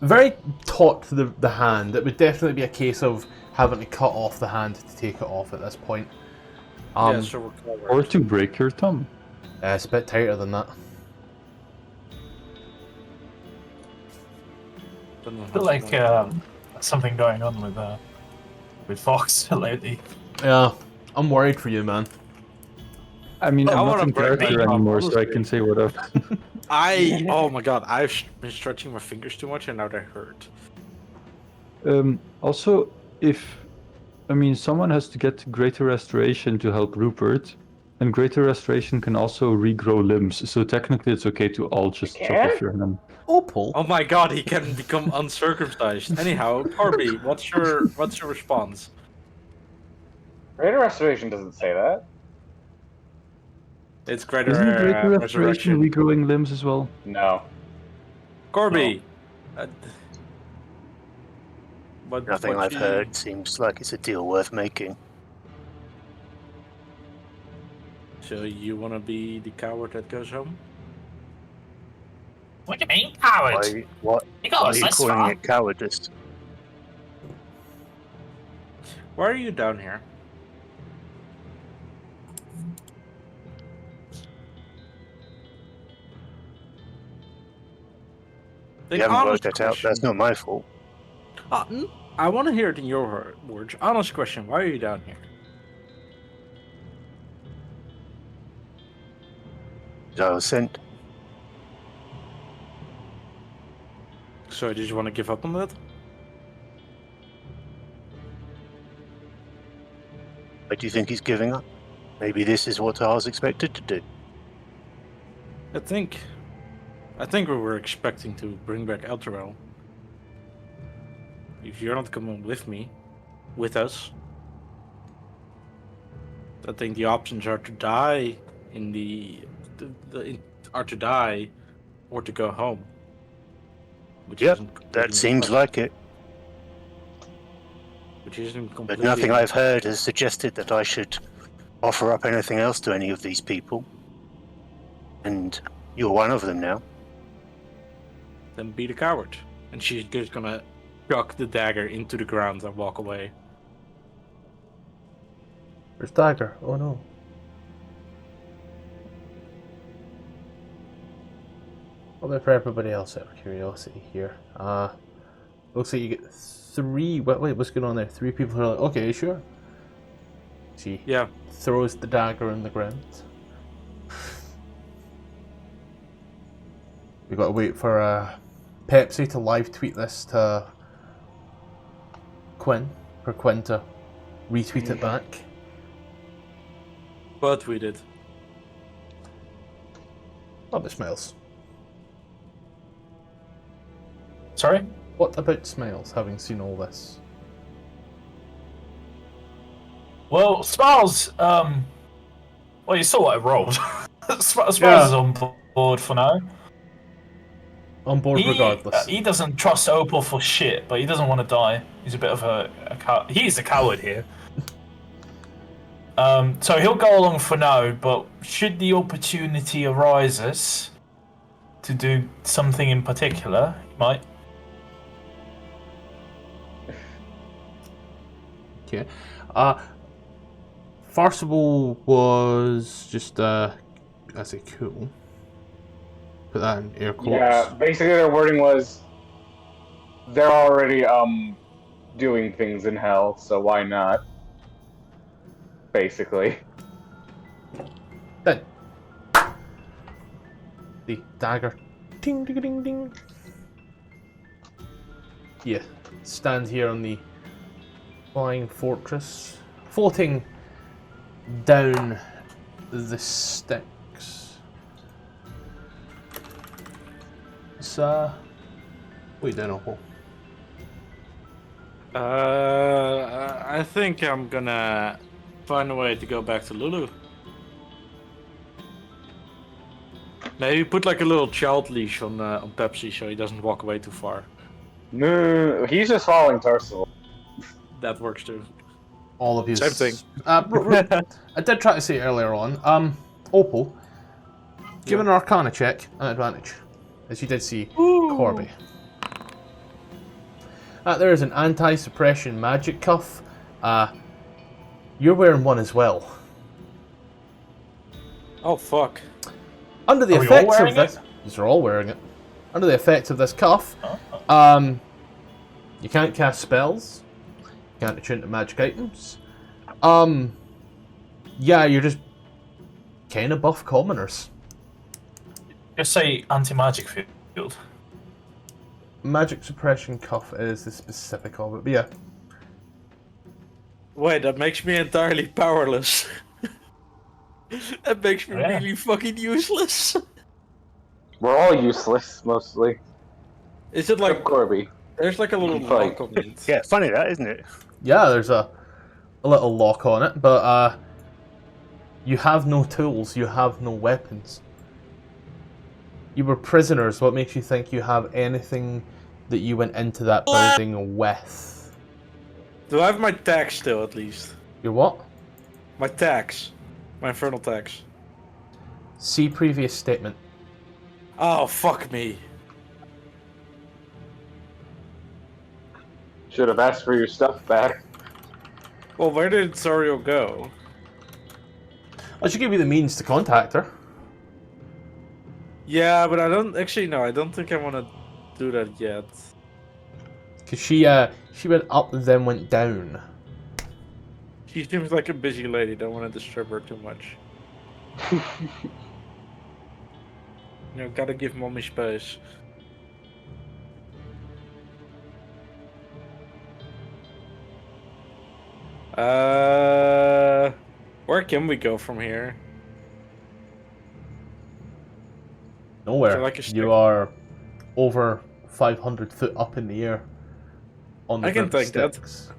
very taut to the hand. It would definitely be a case of having to cut off the hand to take it off at this point. Yeah, so we're covered. Or to break your thumb. It's a bit tighter than that. Don't know I how feel like to- something going on with Fox lately. Yeah, I'm worried for you, man. I mean, I I'm wanna not in break my character thumb, anymore, so I honestly. can say whatever. Oh my god, I've been stretching my fingers too much and now they hurt. Also, someone has to get Greater Restoration to help Rupert, and Greater Restoration can also regrow limbs, so technically it's okay to all just chop can? off your hand. Opal? Oh my god, he can become uncircumcised. Anyhow, Corby, what's your response? Greater Restoration doesn't say that. It's greater Isn't Greater resurrection. Restoration regrowing limbs as well? No. Corby. Nothing I've heard seems like it's a deal worth making. So you want to be the coward that goes home? What do you mean, coward? What You got are us you this calling far. it cowardice? Why are you down here? You haven't worked that out. That's not my fault. I want to hear it in your words. Honest question. Why are you down here? I was sent. So did you want to give up on that? Why do you think he's giving up? Maybe this is what I was expected to do. I think we were expecting to bring back Elturel. If you're not coming with us, I think the options are to die are to die or to go home. Which Yep, isn't completely that seems correct, like it. which isn't But completely. nothing I've heard has suggested that I should offer up anything else to any of these people. And you're one of them now. Then be the coward. And she's just gonna chuck the dagger into the ground and walk away. There's dagger. Oh no. What about for everybody else out of curiosity here? Looks like you get 3. Wait, what's going on there? 3 people who are like, okay, sure. She Yeah. throws the dagger in the ground. We got to wait for Pepsi to live tweet this to Quinn, for Quinn to retweet it back. But we did. What about Smiles? Sorry? What about Smiles, having seen all this? Well, Smiles, well, you saw what I rolled. Smiles Yeah. is on board for now. On board regardless. He doesn't trust Opal for shit, but he doesn't want to die. He's a bit of a coward. He's a coward here. So he'll go along for now, but should the opportunity arises to do something in particular, he might. Okay. Farcible was just I say cool. Put that in air quotes. Yeah, basically their wording was they're already doing things in hell, so why not? Basically. Then the dagger ding ding ding ding. Yeah. Stand here on the flying fortress. Floating down the sticks. So what are you doing, Opal? I think I'm gonna find a way to go back to Lulu. Maybe put like a little child leash on Pepsi so he doesn't walk away too far. No, he's just following Tarsival. That works too. All of you. Same thing. I did try to say earlier on. Opal, give an Arcana check an advantage, as you did see Corby. There is an anti-suppression magic cuff. You're wearing one as well. Oh fuck. Under the Are we all effects of wearing this, you're all wearing it. Under the effects of this cuff, you can't cast spells. You can't attune to magic items. Yeah, you're just kind of buff commoners. Just say anti-magic field. Magic suppression cuff is the specific of it, but yeah. Wait, that makes me entirely powerless. That makes me Yeah. really fucking useless. We're all useless, mostly. Is it like Except Corby. there's like a little Fight. lock on it? Yeah, funny that, isn't it? Yeah, there's a little lock on it, but you have no tools, you have no weapons. You were prisoners. What makes you think you have anything that you went into that building with? Do I have my tax still at least? Your what? My tax. My infernal tax. See previous statement. Oh fuck me. Should have asked for your stuff back. Well, where did Zoriel go? I should give you the means to contact her. Yeah, but I don't actually no, I don't think I want to do that yet. Because she went up and then went down. She seems like a busy lady, don't want to disturb her too much. You know, gotta give mommy space. Where can we go from here? Nowhere. Is there like a stick? You are over 500 foot up in the air. On the I can river take that. Styx.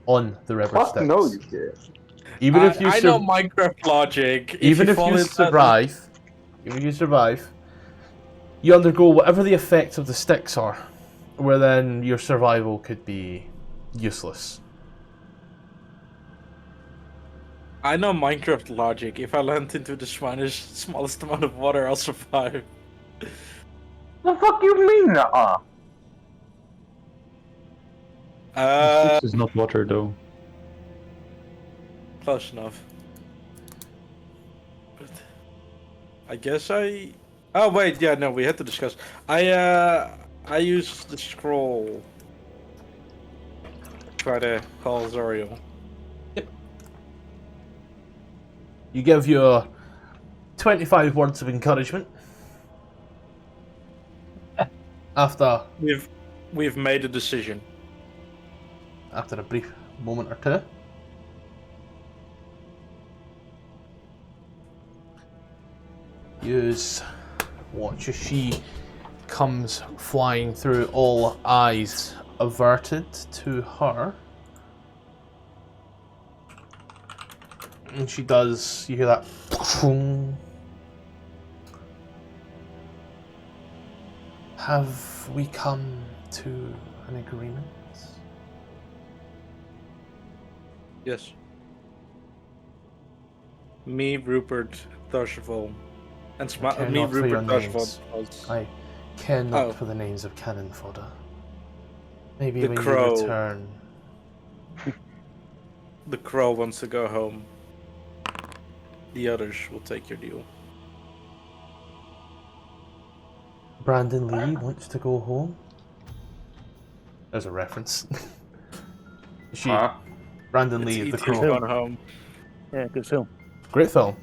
On the river Fuck Styx. no, you did. Even if you I know Minecraft logic. even if fall you in that- survive, you undergo whatever the effects of the sticks are, where then your survival could be useless. I know Minecraft logic. If I land into the smallest amount of water, I'll survive. The fuck you mean, This is not water though. Close enough. But I guess I. Oh wait, yeah, no, we had to discuss. I used the scroll. Try to call Zoriel. You give your 25 words of encouragement. After We've made a decision. after a brief moment or two. Use watch as she comes flying through, all eyes averted to her. And she does, you hear that. Have we come to an agreement? Yes. Me, Rupert, Darshval, and care me, not for your Rupert, names. Darshval. I care not Oh. for the names of cannon fodder. Maybe The when crow. you return. The crow wants to go home. The others will take your deal. Brandon Lee wants to go home. There's a reference. She, Brandon Lee, It's the easier crow. going home. Yeah, good film. Great film.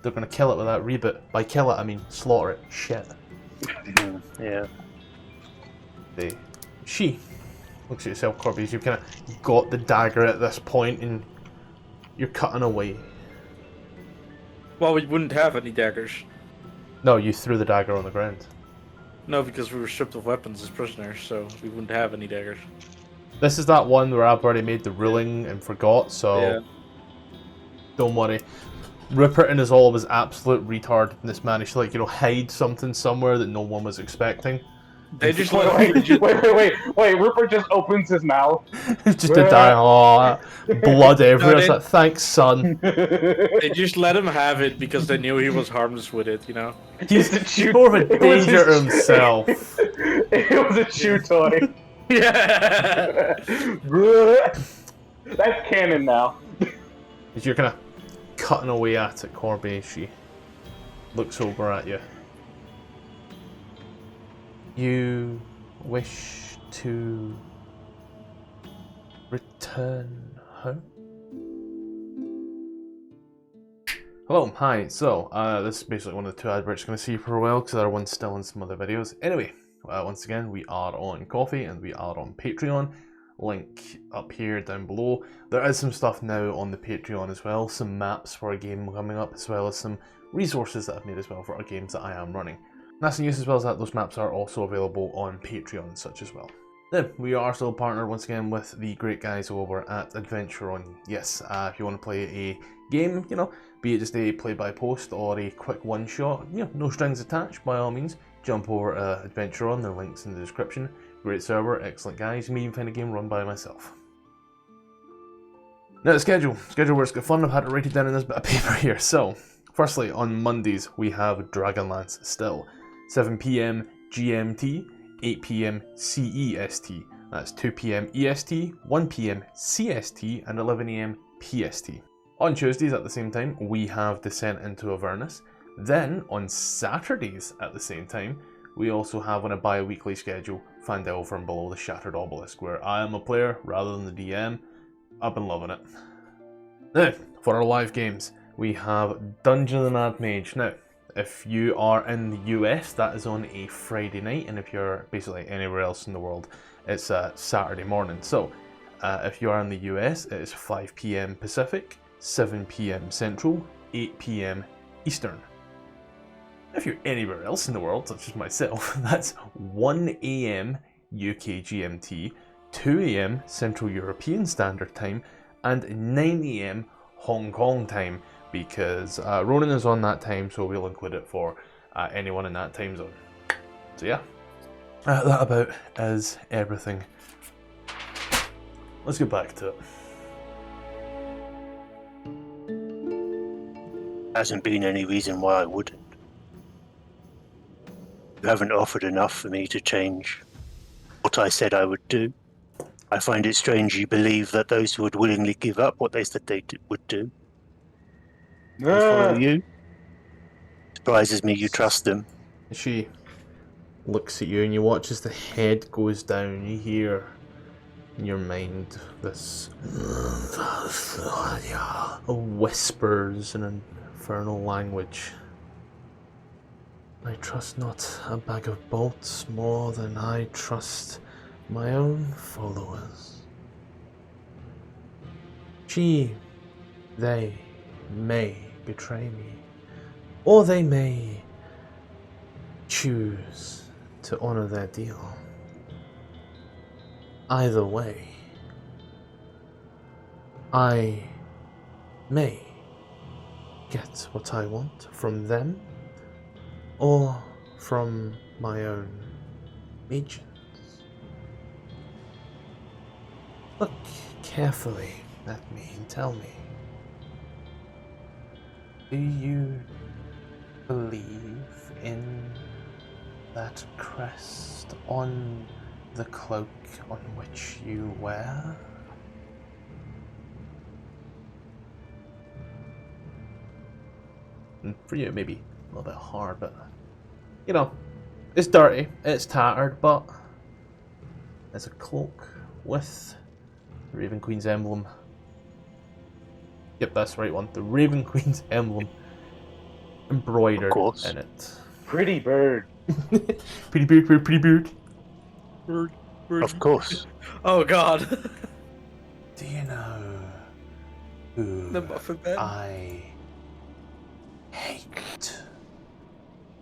They're gonna kill it with that reboot. By kill it, I mean slaughter it. Shit. Yeah. She looks at yourself, Corby, as you've kind of got the dagger at this point and you're cutting away. Well, we wouldn't have any daggers. No, you threw the dagger on the ground. No, because we were stripped of weapons as prisoners, so we wouldn't have any daggers. This is that one where I've already made the ruling and forgot, so Yeah. don't worry. Rupert and his all was absolute retardedness managed to, like, you know, hide something somewhere that no one was expecting. They just Wait, Rupert just opens his mouth. It's just a die. Oh, blood everywhere. It's they- like, thanks, son. They just let him have it because they knew he was harmless with it, you know? He's more of a It was danger to his- himself. It was a chew toy. Yeah. That's canon now. As you're kind of cutting away at it, Corby, she looks over at you. You wish to return home? Hello, hi. So, this is basically one of the two adverts you're going to see for a while because the other one's still in some other videos. Anyway, once again, we are on Coffee and we are on Patreon. Link up here, down below. There is some stuff now on the Patreon as well, some maps for a game coming up, as well as some resources that I've made as well for our games that I am running. Nice and use as well as that, those maps are also available on Patreon and such as well. Then, we are still partnered once again with the great guys over at Adventure On. Yes, if you want to play a game, you know, be it just a play-by-post or a quick one-shot, you know, no strings attached, by all means, jump over to Adventure On, the link's in the description. Great server, excellent guys, you may even find a game run by myself. Now the schedule works good fun, I've had to write it down in this bit of paper here. So, firstly, on Mondays, we have Dragonlance still. 7 PM GMT, 8 PM CEST. That's 2 PM EST, 1 PM CST, and 11 AM PST. On Tuesdays at the same time, we have Descent into Avernus. Then, on Saturdays at the same time, we also have on a bi-weekly schedule, Fandel from Below the Shattered Obelisk, where I am a player rather than the DM. I've been loving it. Now, for our live games, we have Dungeon of the Mad Mage. Now, if you are in the US, that is on a Friday night, and if you're basically anywhere else in the world, it's a Saturday morning. So, if you are in the US, it is 5 PM Pacific, 7 PM Central, 8 PM Eastern. If you're anywhere else in the world, such as myself, that's 1 AM UK GMT, 2 AM Central European Standard Time, and 9 AM Hong Kong time, because Ronan is on that time, so we'll include it for anyone in that time zone. So yeah, that about is everything. Let's get back to it. Hasn't been any reason why I wouldn't. You haven't offered enough for me to change what I said I would do. I find it strange you believe that those who would willingly give up what they said they would do will follow you. Surprises me you trust them. She looks at you and you watch as the head goes down. You hear in your mind this whispers in an infernal language. I trust not a bag of bolts more than I trust my own followers. They may betray me, or they may choose to honor their deal. Either way, I may get what I want from them or from my own agents. Look carefully at me and tell me, do you believe in that crest on the cloak on which you wear? And for you, maybe a little bit hard, but you know, it's dirty, it's tattered, but it's a cloak with the Raven Queen's emblem. Yep, that's the right one. The Raven Queen's emblem embroidered in it. Pretty bird. Pretty bird, pretty bird. Bird. Of course. Oh god. Do you know who The Muffin Man. I hate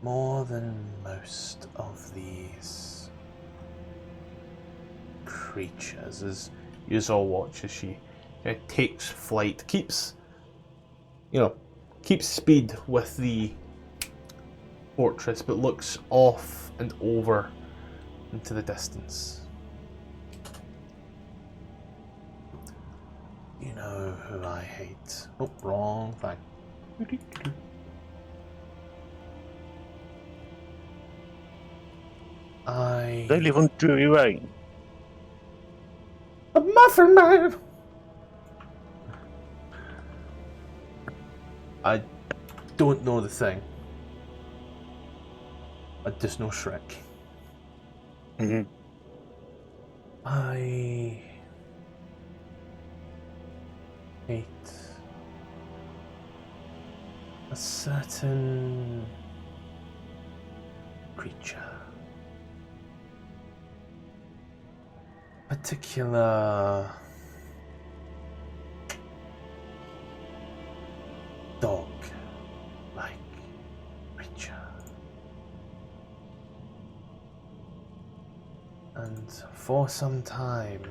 more than most of these creatures? As you all watch as she takes flight, keeps speed with the fortress, but looks off and over into the distance. You know who I hate. Oh, wrong thing. They live on Drury Lane. muffin man. I don't know the thing. I just know Shrek. Mm-hmm. I hate a certain creature. Particular dog-like creature. And for some time,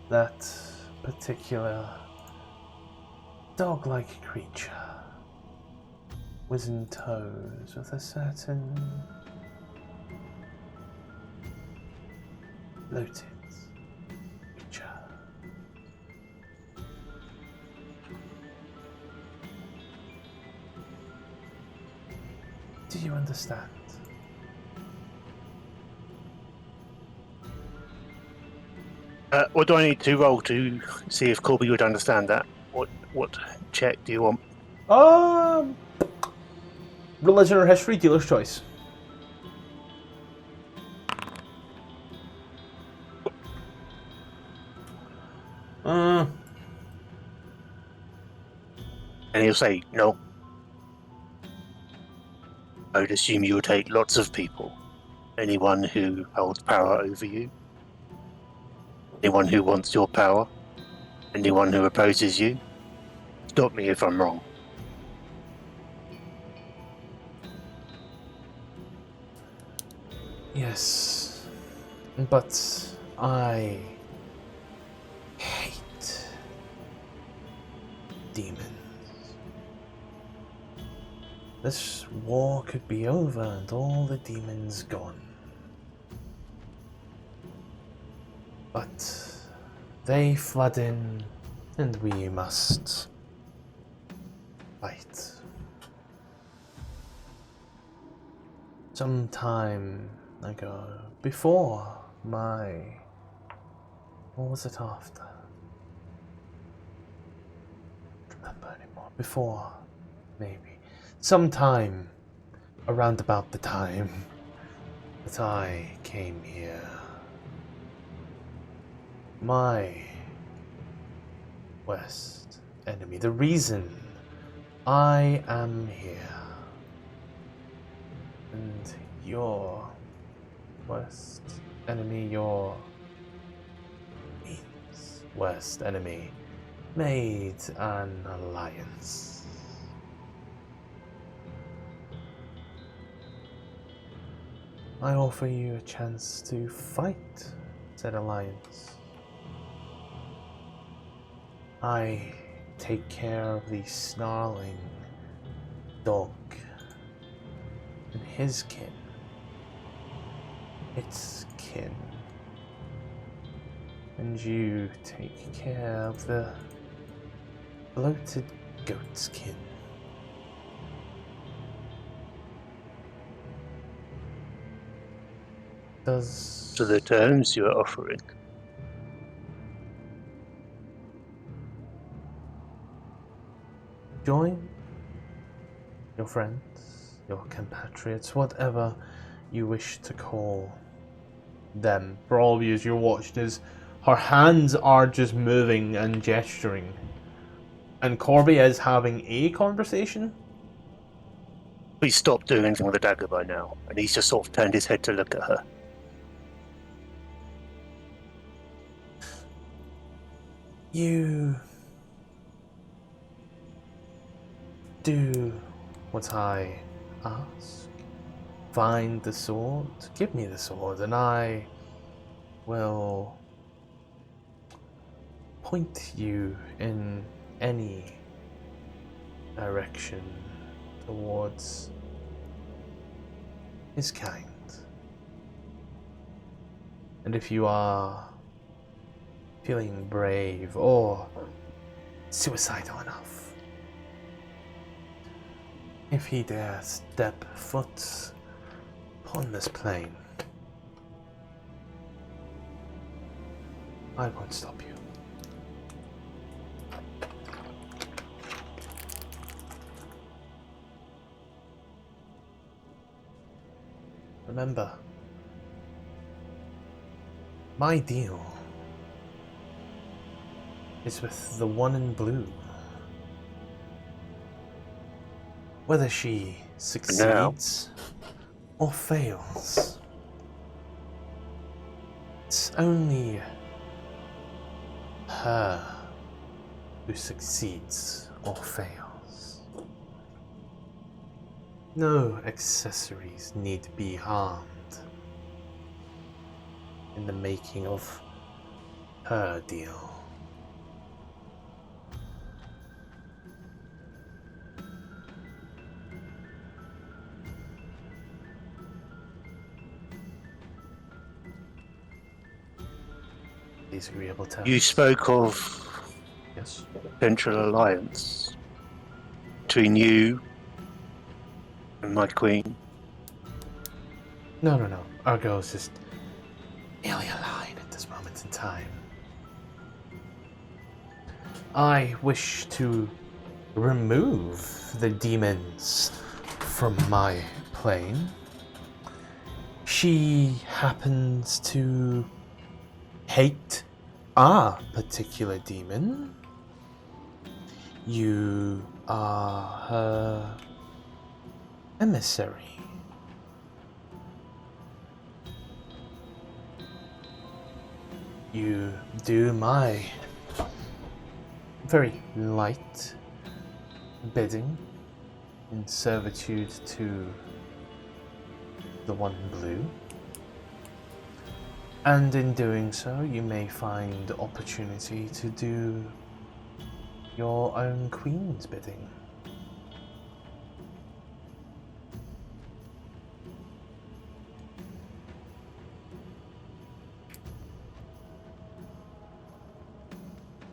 that particular dog-like creature was in tows with a certain bloated creature. Do you understand? What do I need to roll to see if Corby would understand that? What check do you want? Religion or history, dealer's choice. And he'll say no. I would assume you would take lots of people. Anyone who holds power over you. Anyone who wants your power. Anyone who opposes you. Stop me if I'm wrong. Yes, but I hate demons. This war could be over and all the demons gone. But they flood in and we must fight. Some time ago, before my... what was it after? I don't remember anymore. Before, maybe. Sometime around about the time that I came here, my worst enemy, the reason I am here, and your worst enemy, your worst enemy, made an alliance. I offer you a chance to fight said alliance. I take care of the snarling dog and his kin. Its kin. And you take care of the bloated goat's kin. So the terms you are offering. Join your friends, your compatriots, whatever you wish to call them. For all of you as you're watching, is her hands are just moving and gesturing. And Corby is having a conversation. He's stopped doing anything with the dagger by now, and he's just sort of turned his head to look at her. You do what I ask. Find the sword, give me the sword, and I will point you in any direction towards his kind. And if you are feeling brave or suicidal enough, if he dare step foot upon this plane, I won't stop you. Remember, my deal is with the one in blue. Whether she succeeds or fails, it's only her who succeeds or fails. No accessories need be harmed in the making of her deal. These agreeable terms. You spoke of Yes. potential alliance between you and my queen. No. Our goal is just merely aligned at this moment in time. I wish to remove the demons from my plane. She happens to hate our particular demon. You are her emissary. You do my very light bidding in servitude to the one in blue. And in doing so, you may find opportunity to do your own queen's bidding.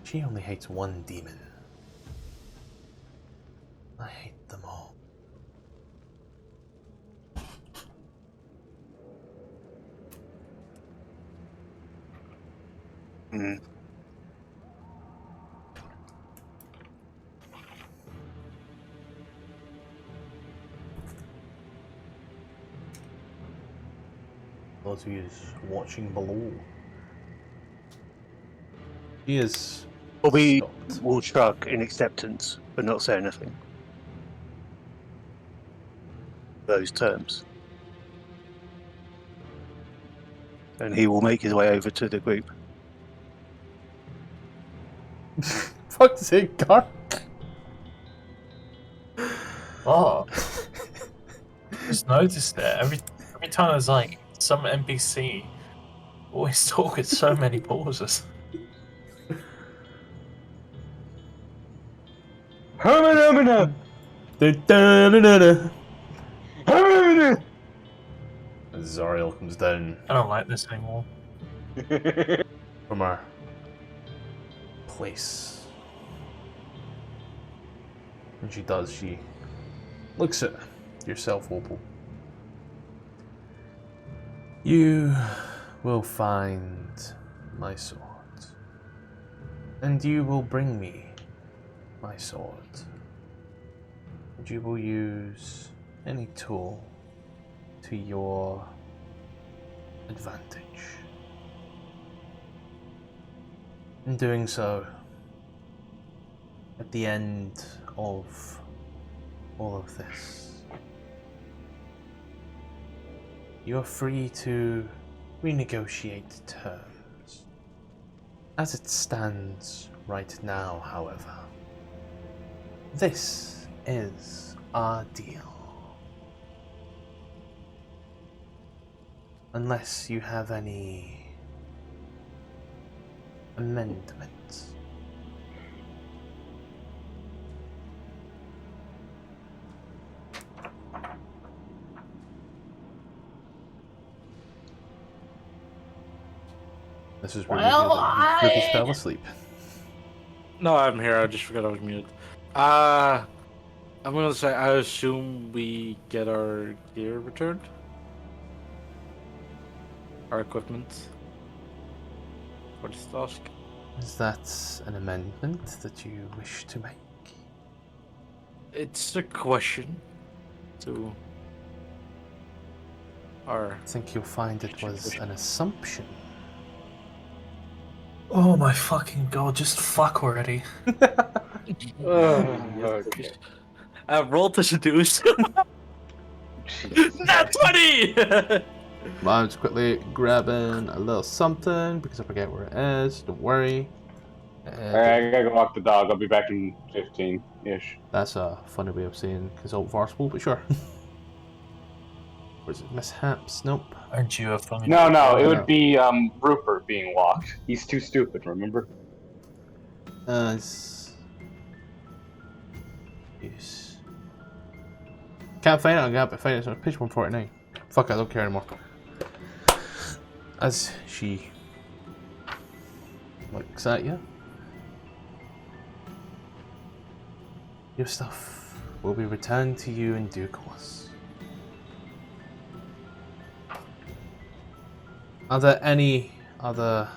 She only hates one demon. I hate them all. Mm. Those of you watching below. He is Bobby stopped. will shrug in acceptance, but not say anything. Those terms. And he will make his way over to the group. Fuck's sake, Gar. Oh, just noticed that every time there's like some NPC, always talk with so many pauses. Zariel comes down I don't like this anymore. from our place. When she does, she looks at yourself, Opal. You will find my sword, and you will bring me my sword. And you will use any tool to your advantage. In doing so, at the end of all of this, you are free to renegotiate terms. As it stands right now, however, this is our deal. Unless you have any amendments. This is really Well, good that you I- fell asleep. No, I'm here. I just forgot I was muted. I'm gonna say I assume we get our gear returned, our equipment. for this task. Is that an amendment that you wish to make? It's a question to our. I think you'll find it was an assumption. Oh my fucking god, just fuck already. Okay. Roll to seduce. Not 20! I'm just quickly grabbing a little something because I forget where it is. Don't worry. Alright, I gotta go walk the dog. I'll be back in 15-ish. That's a funny way of saying consult forcible, but sure. Where's it? Mishaps? Nope. Aren't you a funny? No, it No. would be Rupert being walked. He's too stupid, remember? Yes. Can't find it. I'm gonna find it. It's on page 149. Fuck, I don't care anymore. As she looks at you, your stuff will be returned to you in due course. Are there any other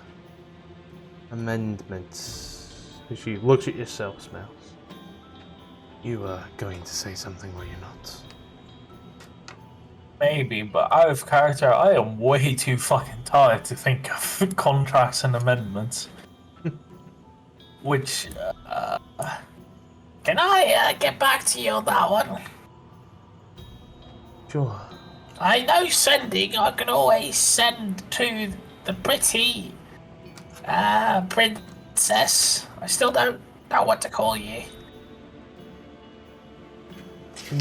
amendments? As she looks at yourself, smells. You were going to say something, were you not? Maybe, but out of character, I am way too fucking tired to think of contracts and amendments. Which, Can I get back to you on that one? Sure. I know sending. I can always send to the pretty princess. I still don't know what to call you.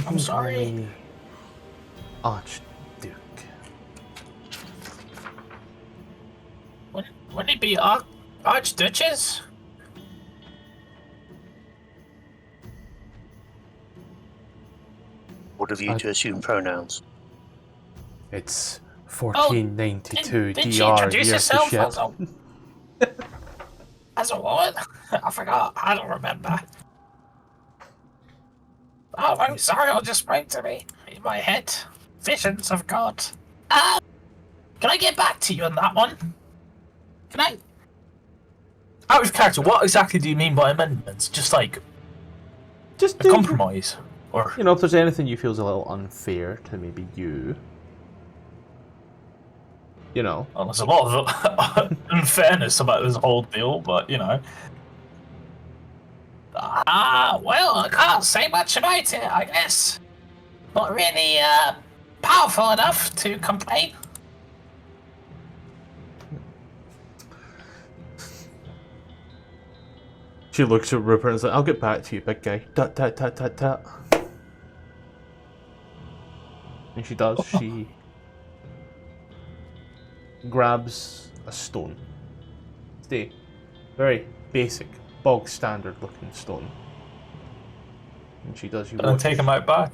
I'm sorry. Archduke. Wouldn't it be Archduchess? What have you to assume pronouns? It's 1492 Did she DR introduce years to herself shit. as a woman? I forgot. I don't remember. Oh, I'm sorry. It'll just spring to me in my head. Visions of God. Can I get back to you on that one? Can I? out of character, what exactly do you mean by amendments? Just like Just a do, compromise, or you know, if there's anything you feel is a little unfair to maybe you, you know. well, there's a lot of unfairness about this whole deal, but you know. Well, I can't say much about it, I guess. Not really, powerful enough to complain. She looks at Rupert and is like, I'll get back to you, big guy. Tut tut tut tut tut. And she does, she grabs a stone. It's a very basic, bog standard looking stone. And she does, you and take him out back.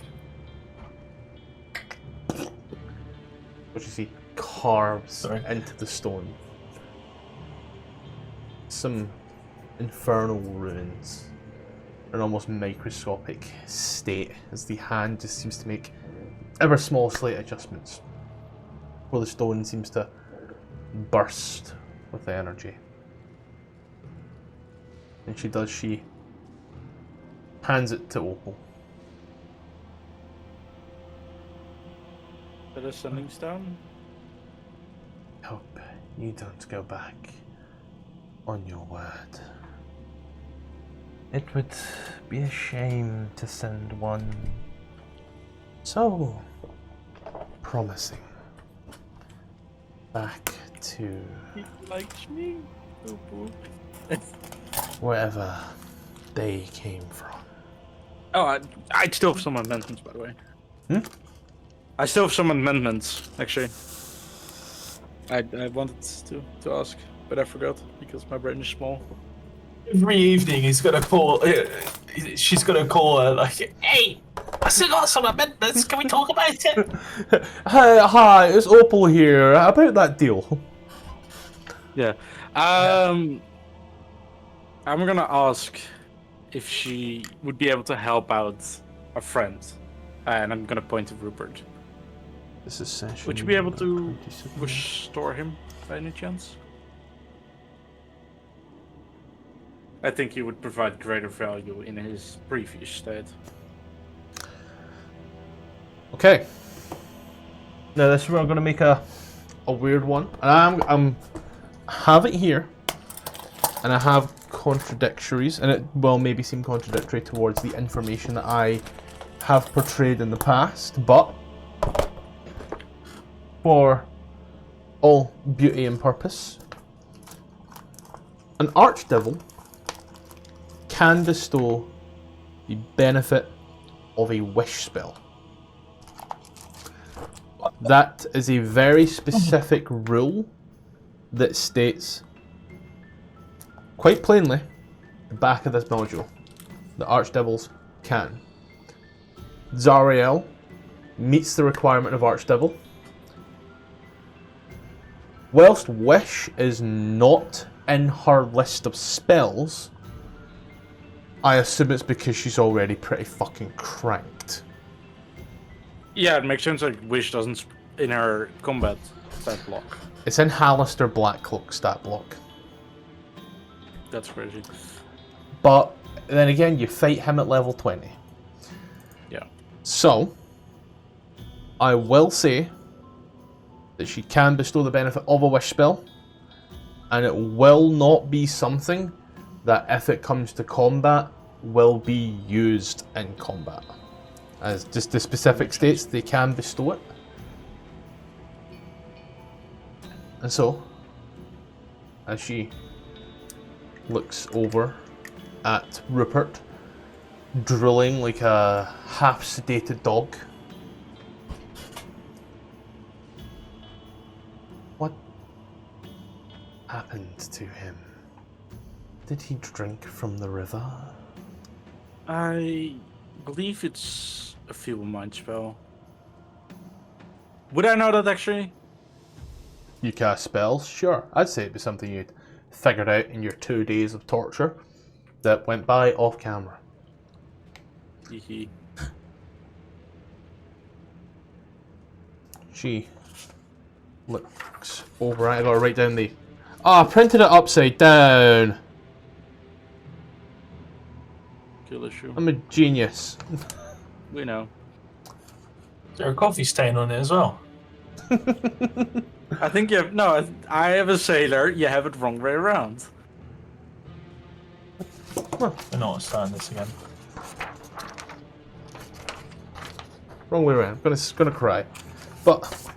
what you see carves Sorry. into the stone. Some infernal runes, an almost microscopic state, as the hand just seems to make ever small slight adjustments, where the stone seems to burst with energy. And she does, she hands it to Opal. That is sending stone. Hope you don't go back on your word. It would be a shame to send one so promising back to He likes me. Oh, boy. wherever they came from. Oh, I still have some amendments, by the way. I still have some amendments, actually. I wanted to ask, but I forgot because my brain is small. Every evening he's gonna call. She's gonna call her like, Hey, I still got some amendments. Can we talk about it? Hi, it's Opal here. About that deal. Yeah. I'm gonna ask if she would be able to help out a friend, and I'm gonna point to Rupert. This is session. Would you be able to 27. restore him by any chance? I think he would provide greater value in his previous state. Okay. Now this is where I'm going to make a weird one. And I'm have it here, and I have contradictories, and it will maybe seem contradictory towards the information that I have portrayed in the past, but for all beauty and purpose, an archdevil can bestow the benefit of a wish spell. That is a very specific rule that states quite plainly the back of this module. The archdevils can. Zariel meets the requirement of archdevil. Whilst wish is not in her list of spells, I assume it's because she's already pretty fucking cranked. Yeah, it makes sense. Like wish doesn't in her combat stat block. It's in Hallister Blackcloak stat block. That's crazy. But then again, you fight him at level 20. Yeah. So, I will say that she can bestow the benefit of a wish spell, and it will not be something that, if it comes to combat, will be used in combat. As just the specific states, they can bestow it. And so, as she looks over at Rupert, drooling like a half-sedated dog. What happened to him? Did he drink from the river? I believe it's a feeble mind spell. Would I know that actually? You cast spells? Sure. I'd say it'd be something you'd figured out in your 2 days of torture that went by off camera. Hee. She looks over. I gotta write down the. I printed it upside down. Kill issue. I'm a genius. We know. Is there a coffee stain on it as well? I think you have no. I have a sailor. You have it wrong way around. We're not starting this again. Wrong way around. Gonna cry. But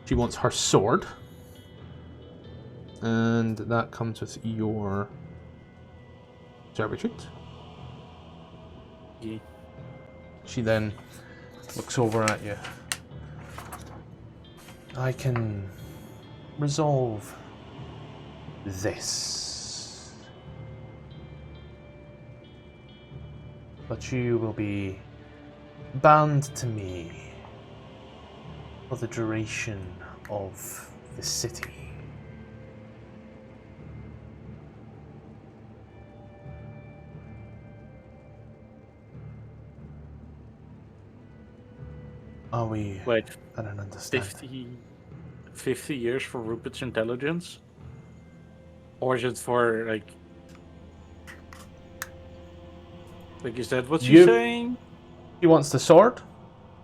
she wants her sword. And that comes with your servitude. Yeah. She then looks over at you. I can resolve this. But you will be bound to me for the duration of the city. Are we Wait, at an understanding? 50 years for Rupert's intelligence? Or is it for, like, is that what she's saying? He wants the sword.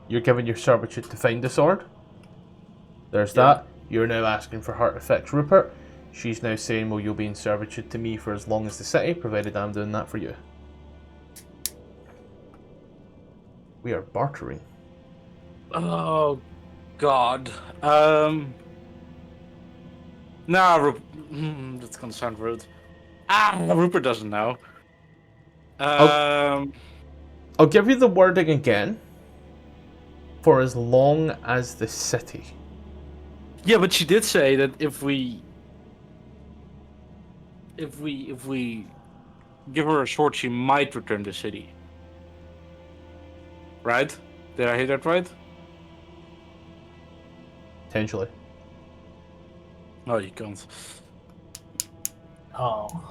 You're given your servitude to find the sword. There's that. You're now asking for her to fix Rupert. She's now saying, well, you'll be in servitude to me for as long as the city, provided I'm doing that for you. We are bartering. Oh, God. Nah, that's gonna sound rude. Rupert doesn't know. I'll give you the wording again. For as long as the city. Yeah, but she did say that if we give her a sword, she might return to the city. Right? Did I hear that right? Potentially. No, you can't. Oh.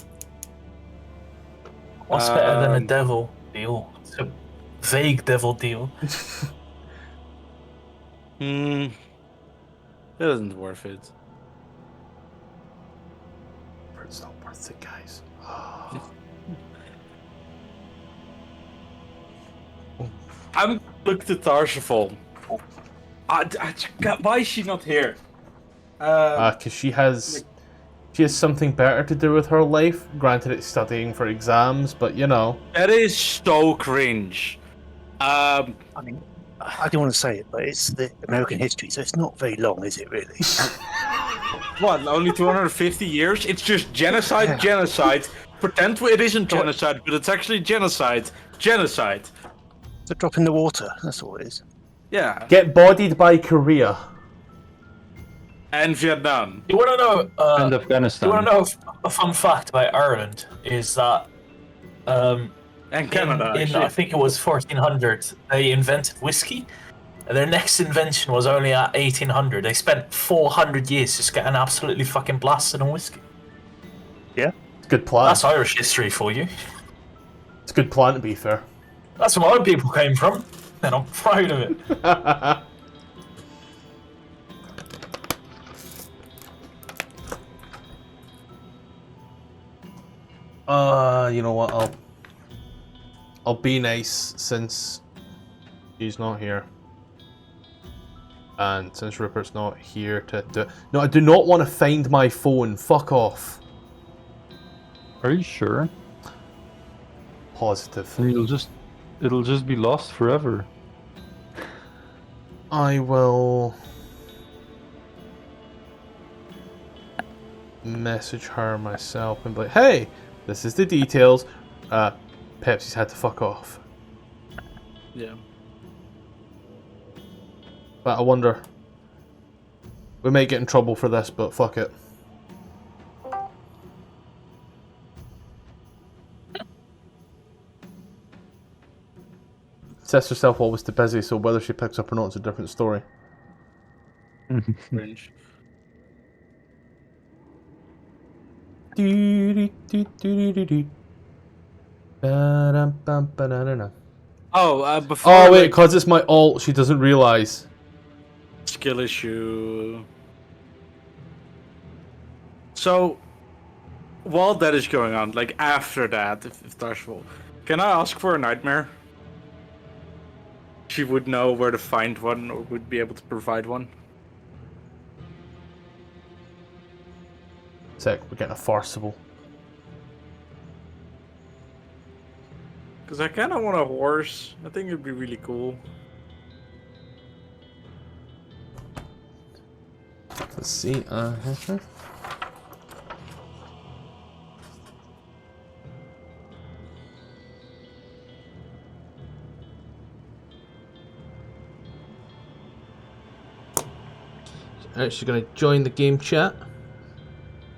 What's better than a devil deal? It's a vague devil deal. It isn't worth it. It's not worth worth it, guys. I'm look to Tarsifal. Why is she not here? Because she has something better to do with her life. Granted, it's studying for exams, but you know. That is so cringe. I mean, I don't want to say it, but it's the American history, so it's not very long, is it really? What, only 250 years? It's just genocide, genocide. Pretend it isn't genocide, but it's actually genocide. Genocide. It's a drop in the water, that's all it is. Yeah. Get bodied by Korea. And Vietnam. You want to know? And Afghanistan. You want to know a fun fact about Ireland is that And Canada. in I think it was 1400, they invented whiskey. And their next invention was only at 1800. They spent 400 years just getting absolutely fucking blasted on whiskey. Yeah? It's a good plan. That's Irish history for you. It's a good plan, to be fair. That's where my people came from, and I'm proud of it. You know what? I'll be nice since he's not here. And since Rupert's not here to do... No, I do not want to find my phone. Fuck off. Are you sure? Positive. And it'll just be lost forever. I will... message her myself and be like, hey, this is the details. Pepsi's had to fuck off. Yeah. But I wonder... We may get in trouble for this, but fuck it. Says herself always too busy, so whether she picks up or not is a different story. Cringe. Before. Oh wait, cause it's my alt, she doesn't realise. Skill issue. So, while that is going on, like after that, if Tarsifal, can I ask for a nightmare? She would know where to find one, or would be able to provide one. Sick, we're getting a farcical. Because I kind of want a horse. I think it'd be really cool. Let's see, Actually going to join the game chat,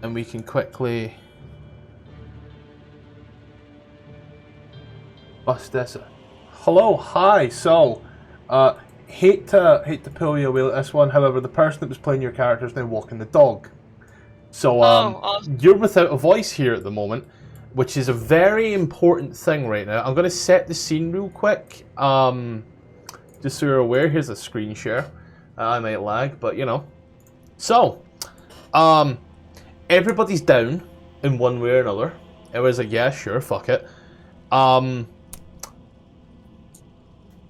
and we can quickly bust this. Hello, hi. So, hate to pull you away with this one. However, the person that was playing your character is now walking the dog. So, you're without a voice here at the moment, which is a very important thing right now. I'm going to set the scene real quick. Just so you're aware, here's a screen share. I might lag, but you know. So, everybody's down in one way or another. Everyone's like, yeah, sure, fuck it.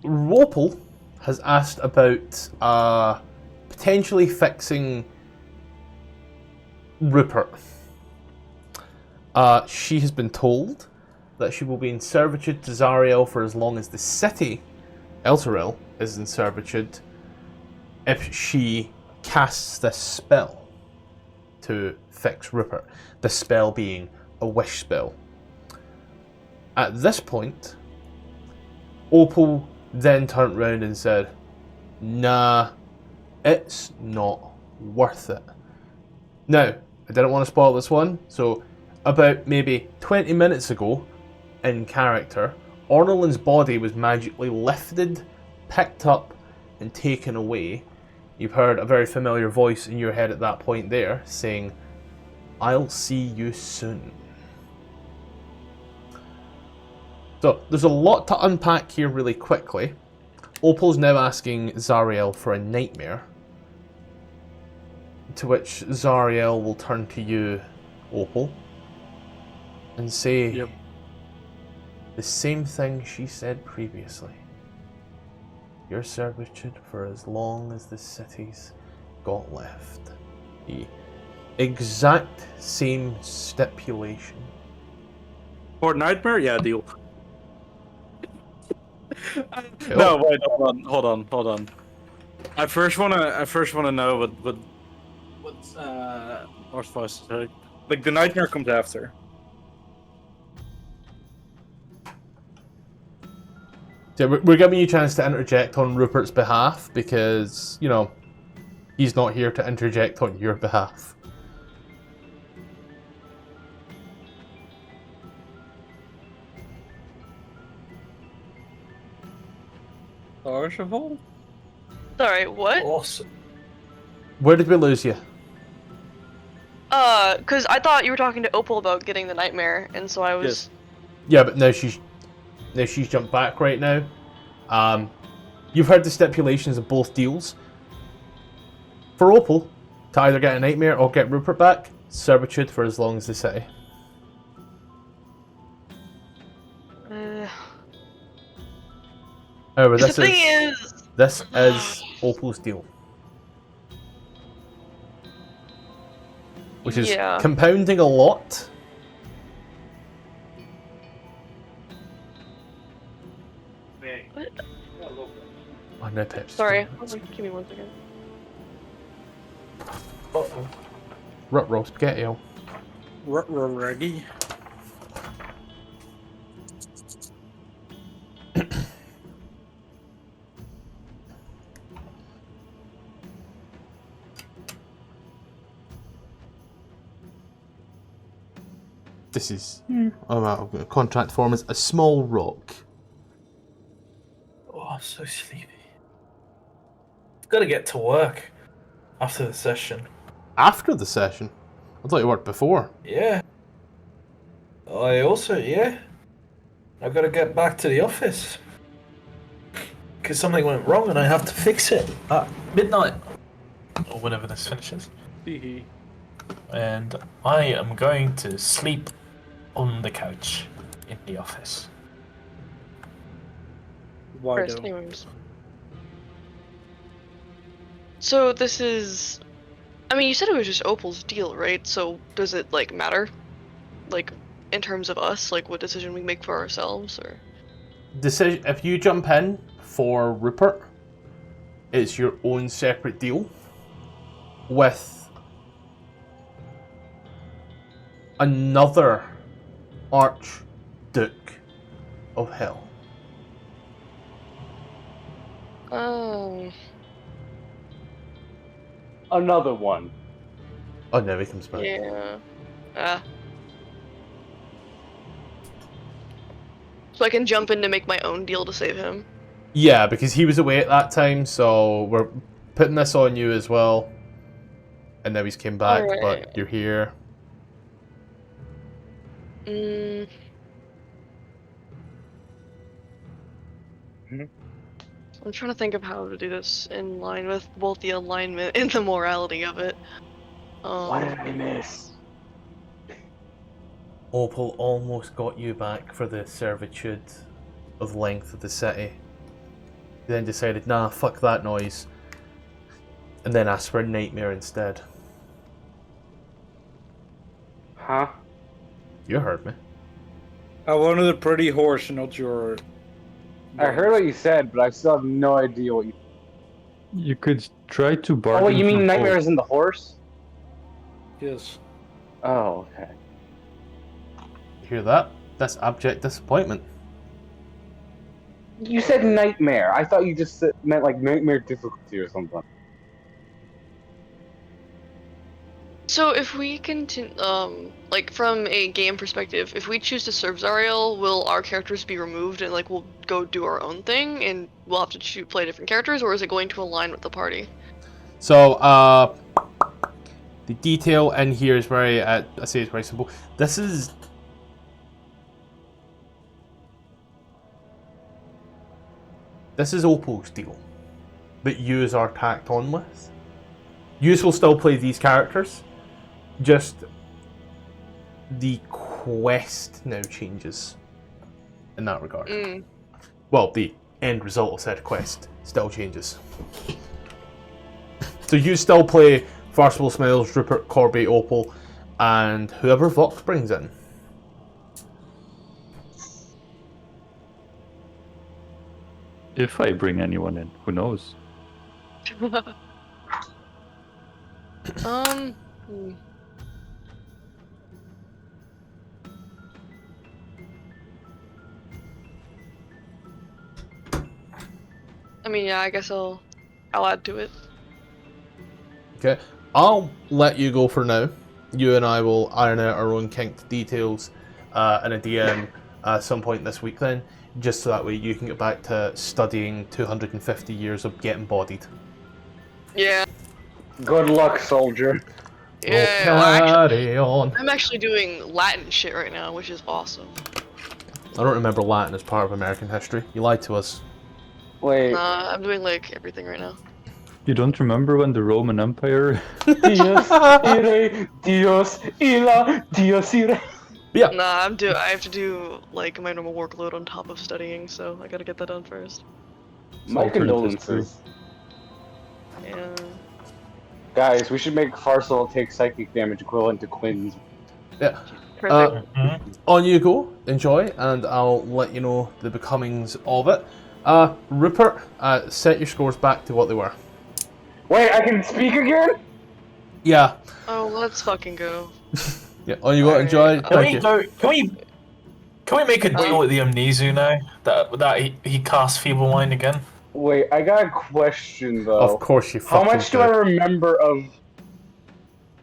Opal has asked about potentially fixing Rupert. She has been told that she will be in servitude to Zariel for as long as the city, Elturel, is in servitude if she casts this spell to fix Rupert. The spell being a wish spell. At this point, Opal then turned round and said, nah, it's not worth it. Now, I didn't want to spoil this one, so about maybe 20 minutes ago, in character, Ornolin's body was magically lifted, picked up, and taken away. You've heard a very familiar voice in your head at that point there, saying, I'll see you soon. So, there's a lot to unpack here really quickly. Opal's now asking Zariel for a nightmare, to which Zariel will turn to you, Opal, and say Yep. the same thing she said previously. Your servitude for as long as the city's got left. The exact same stipulation. For Nightmare, yeah, deal. No, wait, hold on. I first wanna know what's supposed to say. Like the Nightmare comes after. So we're giving you a chance to interject on Rupert's behalf because, you know, he's not here to interject on your behalf. Archibald? Sorry, what? Awesome. Where did we lose you? Cause I thought you were talking to Opal about getting the nightmare, and so I was. Yes. Yeah, but now she's jumped back right now. You've heard the stipulations of both deals. For Opal, to either get a nightmare or get Rupert back, servitude for as long as the city. However, The thing this is Opal's deal, which is Yeah. compounding a lot. What? Oh, no pips. Sorry, hold on, give me 1 second. Uh-oh. Rut roll spaghetti. Ready? This is contract form is a small rock. Oh, I'm so sleepy. I've got to get to work after the session. After the session, I thought you worked before. Yeah. I've got to get back to the office. Because something went wrong and I have to fix it at midnight. Or whenever this finishes. And I am going to sleep on the couch in the office. Why First, though? anyways. So this is. I mean, you said it was just Opal's deal, right? So does it like matter, like in terms of us, like what decision we make for ourselves, or? Decision. If you jump in for Rupert, it's your own separate deal with another Archduke of Hell. Oh. Another one. Oh no, he comes back. Yeah. So I can jump in to make my own deal to save him. Yeah, because he was away at that time, so we're putting this on you as well. And now he's came back, Alright. but you're here. I'm trying to think of how to do this in line with both the alignment and the morality of it. What did I miss? Opal almost got you back for the servitude of length of the city. He then decided, nah, fuck that noise. And then asked for a nightmare instead. Huh? You heard me. I wanted a pretty horse, not your. I heard what you said, but I still have no idea what you. You could try to bargain. Oh, wait, you mean for nightmare both. is in the horse? Yes. Oh, okay. You hear that? That's abject disappointment. You said nightmare. I thought you just meant like nightmare difficulty or something. So if we continue, like from a game perspective, if we choose to serve Zariel, will our characters be removed and like we'll go do our own thing and we'll have to play different characters, or is it going to align with the party? So, the detail in here is very, I say it's very simple. This is Opal's deal that yous are tacked on with. Yous will still play these characters, just the quest now changes in that regard. Mm. Well, the end result of said quest still changes. So you still play Farcical Smiles, Rupert, Corby, Opal, and whoever Vox brings in. If I bring anyone in, who knows? Hmm. I mean, yeah, I guess I'll add to it. Okay, I'll let you go for now. You and I will iron out our own kinked details in a DM at some point this week then, just so that way you can get back to studying 250 years of getting bodied. Yeah. Good luck, soldier. Yeah. Carry on. I'm actually doing Latin shit right now, which is awesome. I don't remember Latin as part of American history. You lied to us. Wait. Nah, I'm doing like everything right now. You don't remember when the Roman Empire? Dios ire, Dios ira, Dios ire. Yeah. Nah, I have to do like my normal workload on top of studying, so I gotta get that done first. My Alternative condolences. Yeah. Guys, we should make Farcel take psychic damage equivalent to Quinn's. Yeah. Perfect. On you go, enjoy, and I'll let you know the becomings of it. Rupert, set your scores back to what they were. Wait, I can speak again? Yeah. Oh, let's fucking go. Yeah. On you go, enjoy. Alright, Thank you. Can we make a deal with the Amnizu now? That he casts Feeble Mind again? Wait, I got a question though. Of course you fucking How much do I remember of?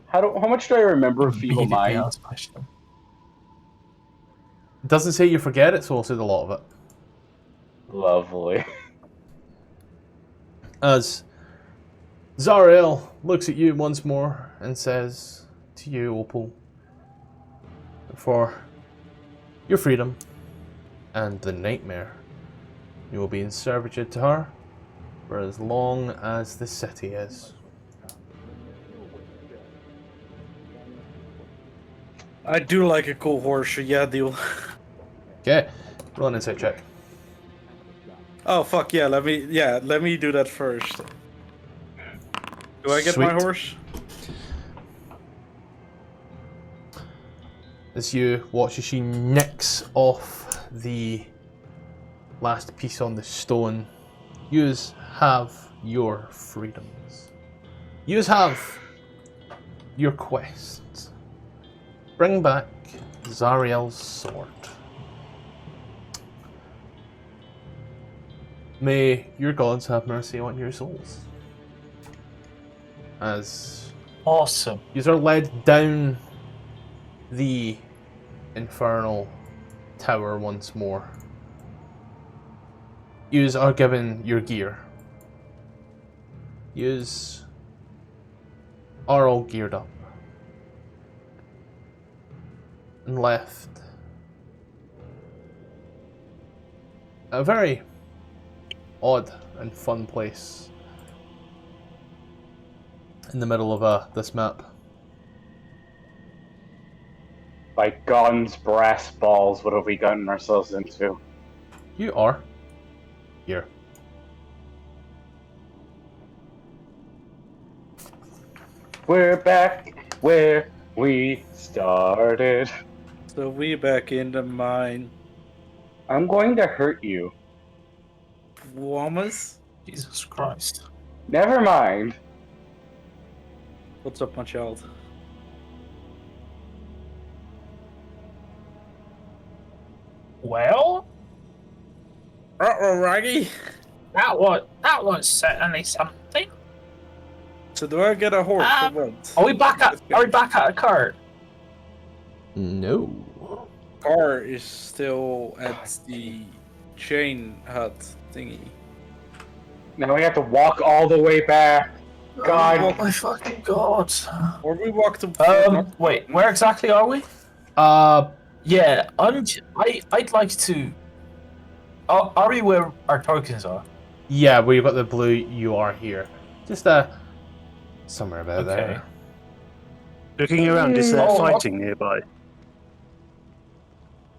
How much do I remember of Feeble Immediately Mind? ask question. It doesn't say you forget it, so I'll say a lot of it. Lovely. As Zariel looks at you once more and says to you, Opal, for your freedom and the nightmare, you will be in servitude to her for as long as the city is. I do like a cool horse, yeah, deal. Okay, roll an insight check. Oh fuck yeah, let me do that first. Do I get my Sweet. horse? As you watch as she nicks off the last piece on the stone, yous have your freedoms. Yous have your quests. Bring back Zariel's sword. May your gods have mercy on your souls. As Awesome. yous are led down the infernal tower once more. Yous are given your gear. Yous are all geared up. And left a very odd and fun place in the middle of this map. By guns, brass balls, what have we gotten ourselves into? You are here. We're back where we started. So we back in the mine. I'm going to hurt you. Womas? Jesus Christ. Never mind. What's up, my child? Well, Uh-oh, Raggy. that was certainly something. So do I get a horse or what? Are we back at a cart? No. Car is still at the chain hut thingy. Now we have to walk all the way back. God. Oh my fucking god. Or we walk to... Wait, where exactly are we? Yeah, I'd like to. Are we where our tokens are? Yeah, where you've got the blue, you are here. Just somewhere about there. Looking around, is there Oh, fighting nearby?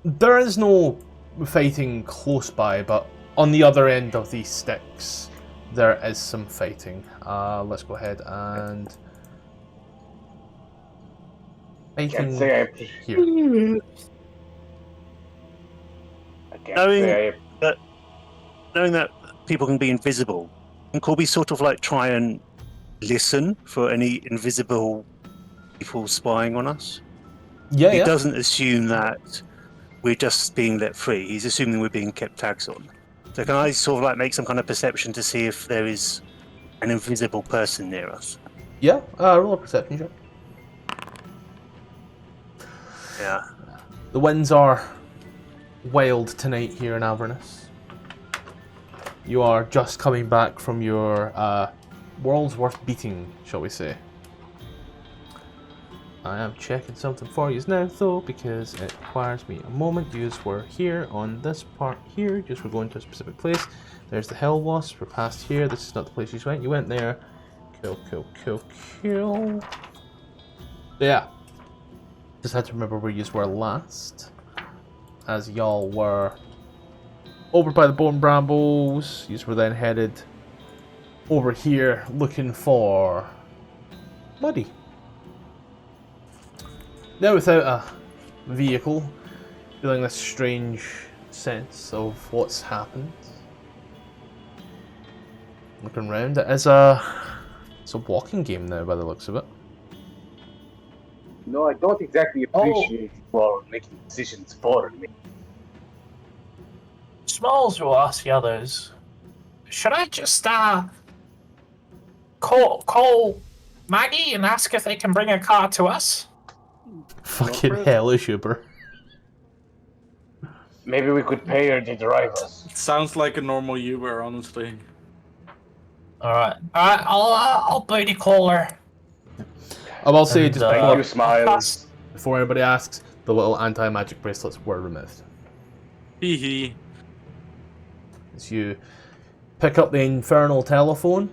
There is no fighting close by, but on the other end of these sticks, there is some fighting. Let's go ahead and... Can't Fighting say I here. I can't say I Knowing that people can be invisible, can Corby sort of like try and listen for any invisible people spying on us? Yeah, He yeah. doesn't assume that we're just being let free. He's assuming we're being kept tags on. So can I sort of like make some kind of perception to see if there is an invisible person near us? Yeah, roll a perception check. Yeah. The winds are wild tonight here in Avernus. You are just coming back from your world's worst beating, shall we say. I am checking something for you now, though, because it requires me a moment. You were here on this part here. Just we're going to a specific place. There's the Hell Wasp. We're past here. This is not the place you went. You went there. Kill, kill, kill, kill. Yeah. Just had to remember where you were last. As y'all were over by the Bone Brambles. You were then headed over here looking for Muddy. Now without a vehicle, feeling this strange sense of what's happened. Looking around, it's a walking game now by the looks of it. No, I don't exactly appreciate for making decisions for me. Smalls will ask the others, should I just call Maggie and ask if they can bring a car to us? Fucking hellish Uber. Maybe we could pay her to drive us. It sounds like a normal Uber, honestly. Alright, I'll booty call her. I will say, And, just Thank you, Smiles. before anybody asks, the little anti-magic bracelets were removed. Hee hee. As you pick up the infernal telephone,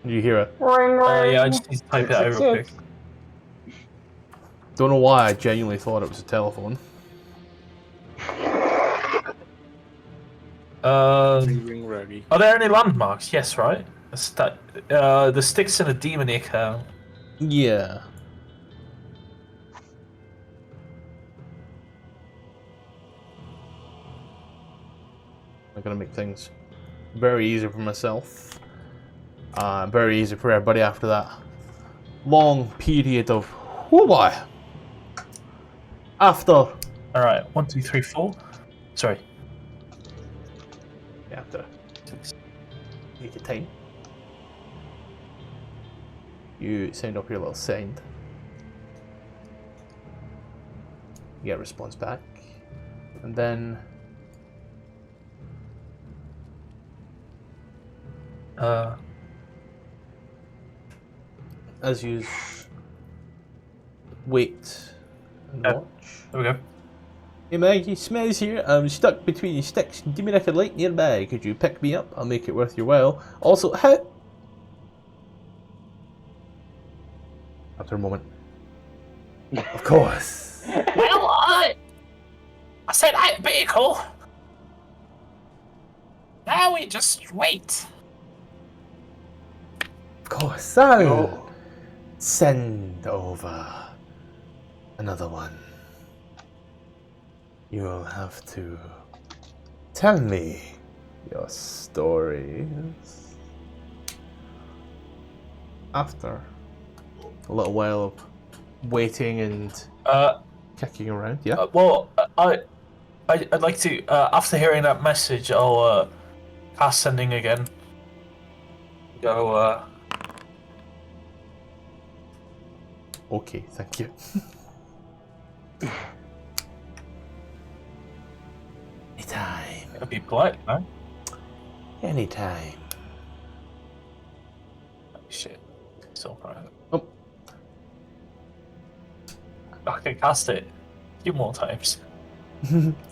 you hear it. Yeah, I just need to type it out real quick. Don't know why I genuinely thought it was a telephone. Ring ready. Are there any landmarks? Yes, right? The sticks in a demon account. Yeah. I'm gonna make things very easy for myself. Very easy for everybody after that long period of oh boy. After Alright, 1, 2, 3, 4. Sorry. after take your time. You send up your little send. You get a response back. And then as you wait and watch. There we go. Hey Maggie, Smells here. I'm stuck between your sticks. Give me like a light nearby. Could you pick me up? I'll make it worth your while. Also, how... After a moment. Of course. Well, I said I'd be cool. Now we just wait. Of course. I'll send over another one. You'll have to tell me your stories. After a little while of waiting and kicking around, yeah. I'd like to. After hearing that message, I'll cast sending again. Go. Okay, thank you. Anytime. Gotta be polite, man. Anytime. Shit. So proud. Oh. I can cast it a few more times.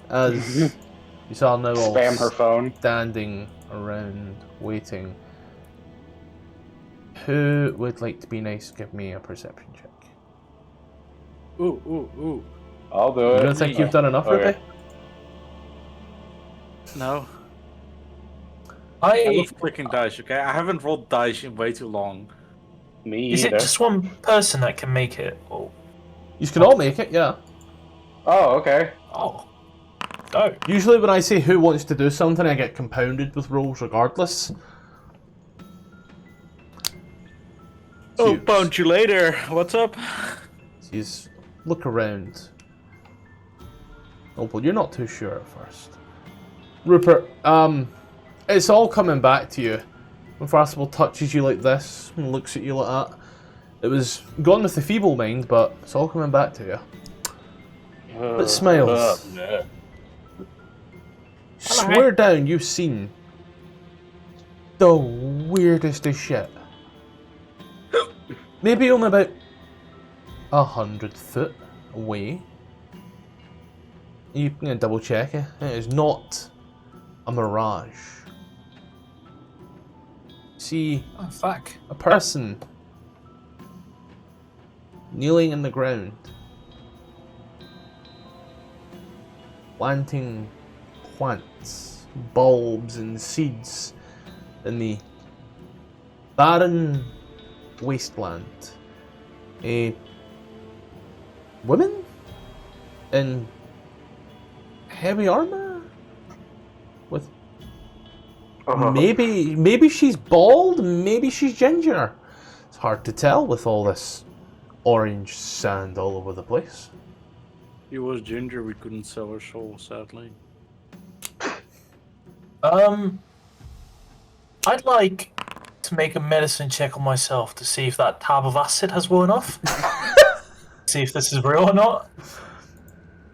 As you saw now all Spam her phone. standing around waiting. Who would like to be nice? Give me a perception check. Ooh. I'll do You it. don't think you've done enough, Okay. Ruby? No. I I love clicking dice, okay? I haven't rolled dice in way too long. Me is it either. just one person that can make it? Or You can all make it, yeah. Oh, okay. oh, go. Usually when I say who wants to do something, I get compounded with rolls regardless. Oh, Cubes. bound you later. What's up? Jeez, look around. Opal, you're not too sure at first. Rupert, it's all coming back to you. When Farcival touches you like this and looks at you like that, it was gone with the feeble mind, but it's all coming back to you. But smiles. No. Swear down you've seen the weirdest of shit. Maybe only about 100 foot away. You can double check it. It is not a mirage. See Oh fuck. a person kneeling in the ground, planting plants, bulbs and seeds in the barren wasteland. A woman in heavy armor with maybe she's bald, maybe she's ginger. It's hard to tell with all this orange sand all over the place. He was ginger, we couldn't sell her soul, sadly. I'd like to make a medicine check on myself to see if that tab of acid has worn off. See if this is real or not.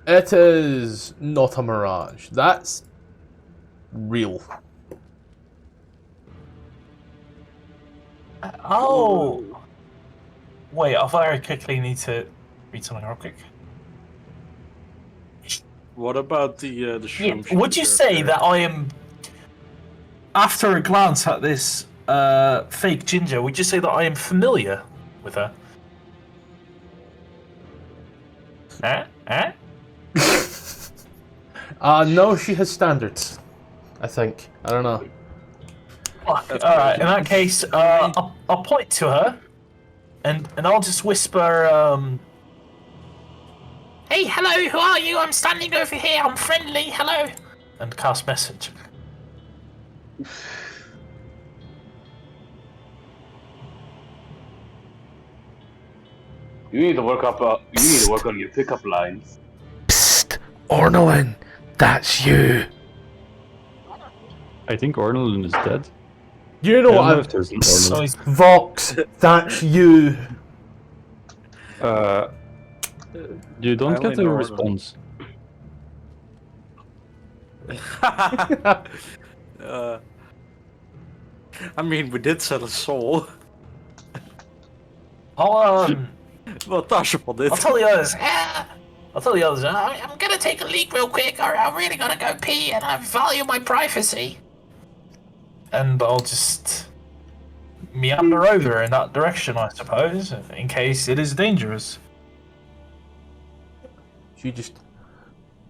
It is not a mirage. That's real. Oh. Wait, I very quickly need to read something real quick. What about the Yeah, shroom? would you say that I am, after a glance at this fake ginger, would you say that I am familiar with her? No, she has standards. I think. I don't know. Alright, in that case, I'll point to her, and I'll just whisper, hey, hello, who are you? I'm standing over here, I'm friendly, hello. And cast message. You need to work up. You need to work on your pickup lines. Psst, Ornolin, that's you. I think Ornolin is dead. You I know don't know what? if there's an So Ornolin. he's Vox, that's you. You don't I get only a know response. I mean, we did sell a soul. I'll Well, Tashapal did. I'll tell the others. I'll tell the others. I'm gonna take a leak real quick. I'm really gonna go pee, and I value my privacy. And I'll just meander over in that direction, I suppose, in case it is dangerous. You just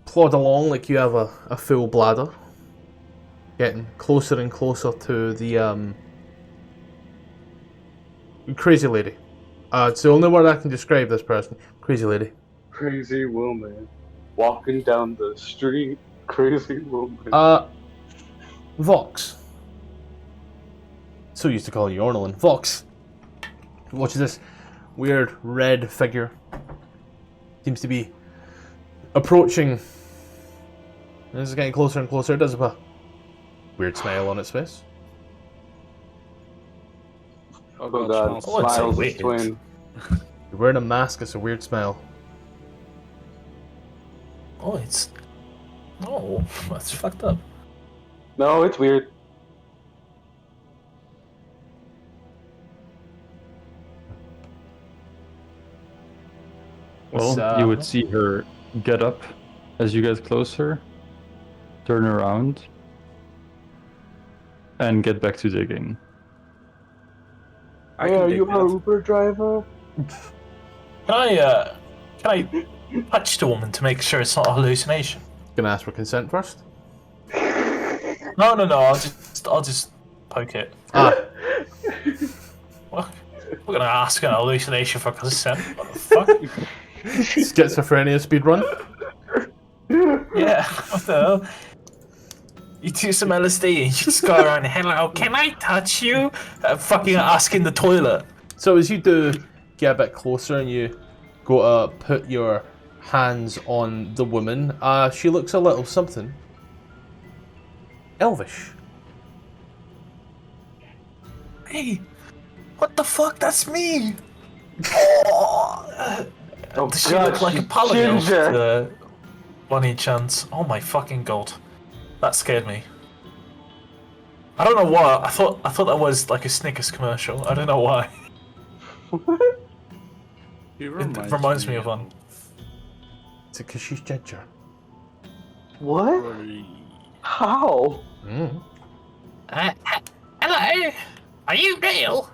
plod along like you have a full bladder, getting closer and closer to the crazy lady. It's the only word I can describe this person. Crazy lady. Crazy woman walking down the street. Crazy woman. Vox. So used to call you Ornolin. Vox. Watch this weird red figure. Seems to be approaching. This is getting closer and closer. It does have a weird smile on its face. Oh God, God, Oh, it's smiles so is twin. You're wearing a mask. It's a weird smile. Oh, it's. Oh, that's fucked up. No, it's weird. Well, you would see her get up as you get closer, turn around, and get back to digging. I Hey, can are dig you that. a Uber driver? Can I touch the woman to make sure it's not a hallucination. Gonna ask for consent first? No. I'll just poke it. Ah, What? We're gonna ask an hallucination for consent. What the fuck? schizophrenia speedrun? Yeah. What the hell? You do some LSD and you just go around, hello, can I touch you? Fucking asking the toilet. So as you do get a bit closer and you go to put your hands on the woman, she looks a little something elvish. Hey, what the fuck? That's me. Oh, does she look like a paladin? One in chance. Oh my fucking god, that scared me. I don't know why. I thought that was like a Snickers commercial. I don't know why. It reminds me of one. Is it because she's ginger? What? How? Mm. Hello? Are you real?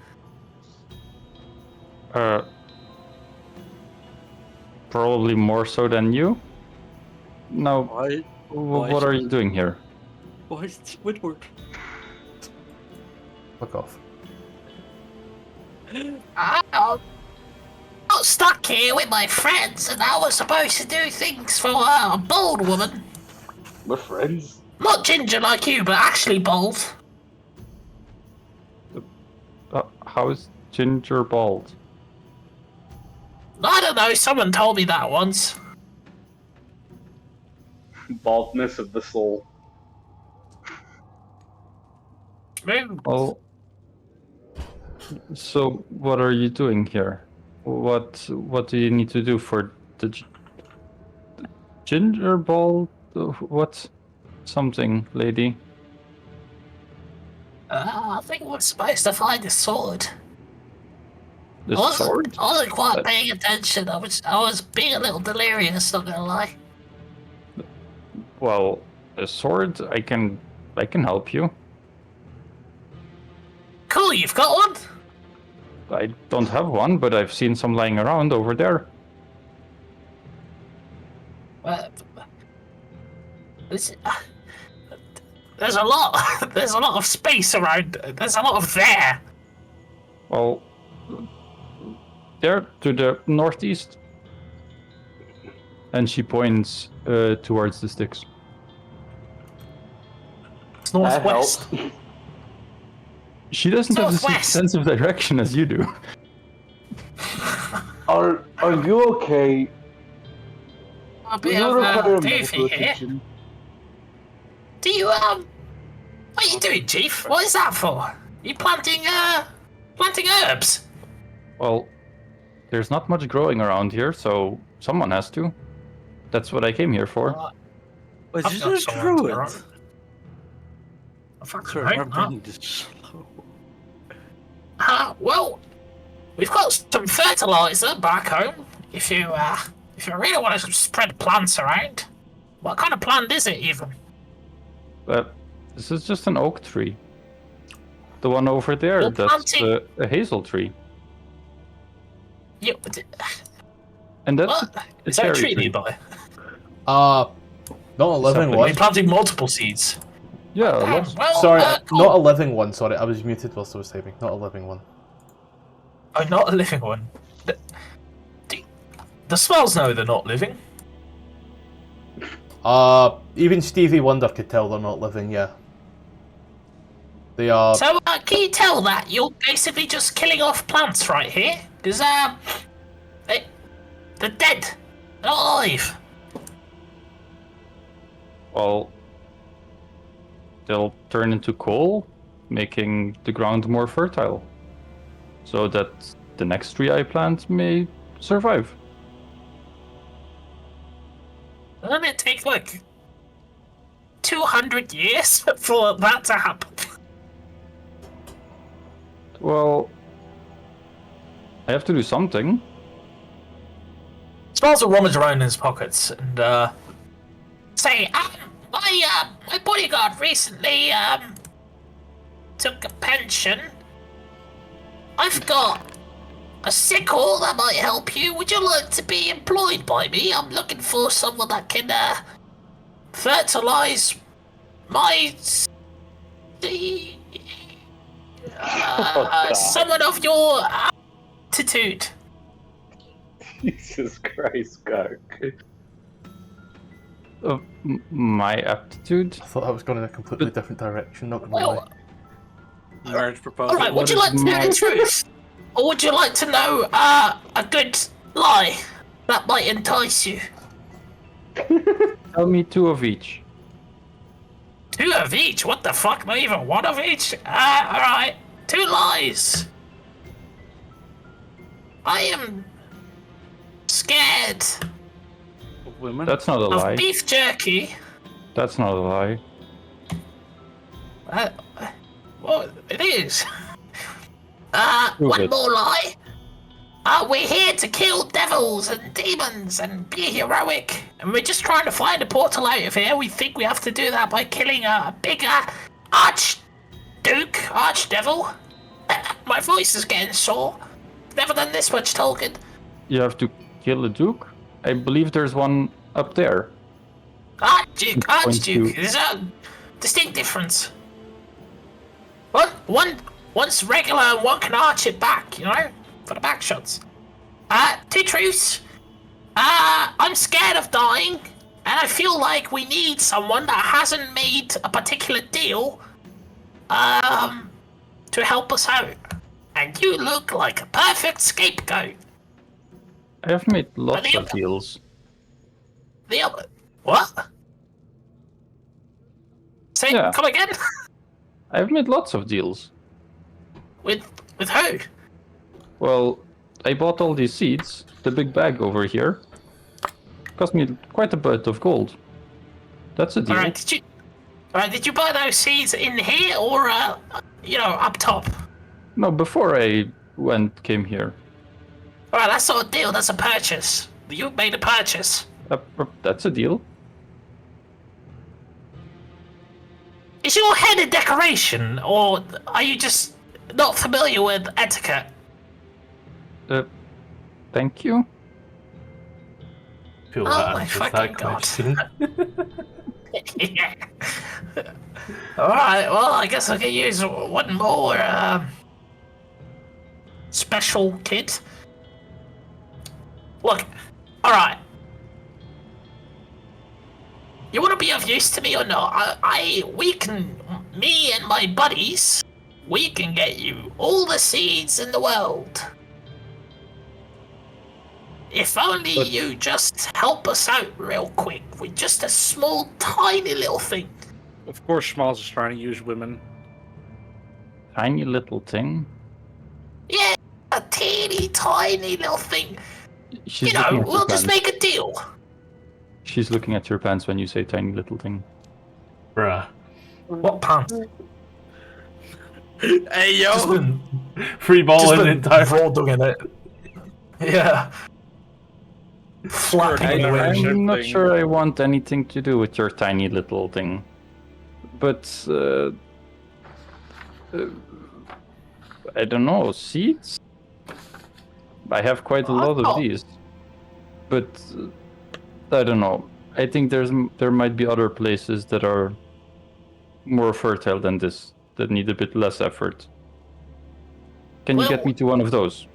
Probably more so than you. Now, Why? what are you doing here? Why is it Squidward? Fuck off. I got stuck here with my friends, and I was supposed to do things for a bald woman. We're friends. Not ginger like you, but actually bald. How is Ginger bald? I don't know, someone told me that once. Baldness of the soul. Smooth. Well, so what are you doing here? What do you need to do for the ginger bald? What? Something, lady. I think we're supposed to find a sword. The I wasn't, sword? I wasn't quite paying attention. I was being a little delirious, not gonna lie. Well, a sword. I can help you. Cool, you've got one? I don't have one, but I've seen some lying around over there. There's a lot. There's a lot of space around. There's a lot of there. Well, there to the northeast. And she points towards the sticks. It's northwest. She doesn't have the same Northwest. sense of direction as you do. Are you okay? A Do bit you of require a medical doofy here. attention? Do you what are you doing, Chief? What is that for? You planting herbs? Well, there's not much growing around here, so someone has to. That's what I came here for. Wait, I've is got this someone to druid? run. I fucking Sorry, hope my not. brain is slow. Well, we've got some fertilizer back home. If you really want to spread plants around, what kind of plant is it even? This is just an oak tree. The one over there, You're that's planting- a hazel tree. And that's What? a Is that a cherry tree nearby? Not a living Are one. you planting multiple seeds? Yeah, Oh, lots. well, Sorry, cool. not a living one. Sorry, I was muted whilst I was typing. Not a living one. Oh, not a living one. The smells know they're not living. Even Stevie Wonder could tell they're not living. Yeah. They are. So, can you tell that you're basically just killing off plants right here? Because, they're dead. They're not alive. Well, they'll turn into coal, making the ground more fertile. So that the next tree I plant may survive. Doesn't it take, 200 years for that to happen? Well, I have to do something. Smells will rummage around in his pockets and, Say, my bodyguard recently, took a pension. I've got a sickle that might help you. Would you like to be employed by me? I'm looking for someone that can fertilize my someone of your aptitude. Jesus Christ, Gark. My aptitude? I thought I was going in a completely different direction, not gonna lie. Marriage proposal. Alright, would you like to know the truth? Or would you like to know a good lie that might entice you? Tell me 2 of each. 2 of each? What the fuck? Not even 1 of each? Alright. 2 lies. I am scared Women? That's not a of lie. beef jerky. That's not a lie. Well, it is. Prove One it. more lie. We're here to kill devils and demons and be heroic. And we're just trying to find a portal out of here. We think we have to do that by killing a bigger archdevil. My voice is getting sore. Never done this much talking. You have to kill a duke? I believe there's one up there. Archduke. There's a distinct difference. One's regular and one can arch it back, you know? For the back shots. 2 truths. I'm scared of dying, and I feel like we need someone that hasn't made a particular deal, to help us out. And you look like a perfect scapegoat. I have made lots of deals. The other... What? Say, Yeah. come again? I've made lots of deals. With who? Well, I bought all these seeds. The big bag over here. Cost me quite a bit of gold. That's a deal. Alright, did you buy those seeds in here or, up top? No, before I came here. Alright, that's not a deal, that's a purchase. You made a purchase. That's a deal. Is your head a decoration, or are you just not familiar with etiquette? Thank you. I feel Oh that my answers fucking that God. question. Yeah. Alright, well, I guess I can use one more, special kit. Look, alright. You want to be of use to me or not? Me and my buddies, we can get you all the seeds in the world. If only you just help us out real quick with just a small, tiny little thing. Of course, Smalls is trying to use women. Tiny little thing. Yeah, a teeny, tiny little thing. She's You looking know, at your we'll just pants. make a deal. She's looking at your pants when you say tiny little thing. Bruh. What pants? Hey, yo! Just been, Free ball just in the been entire. raw in it. Yeah. Flapping in the Hey, wind. I'm not thing. sure I want anything to do with your tiny little thing. But, I don't know, seeds? I have quite a lot of these. But, I don't know. I think there might be other places that are more fertile than this, that need a bit less effort. Can you get me to one of those?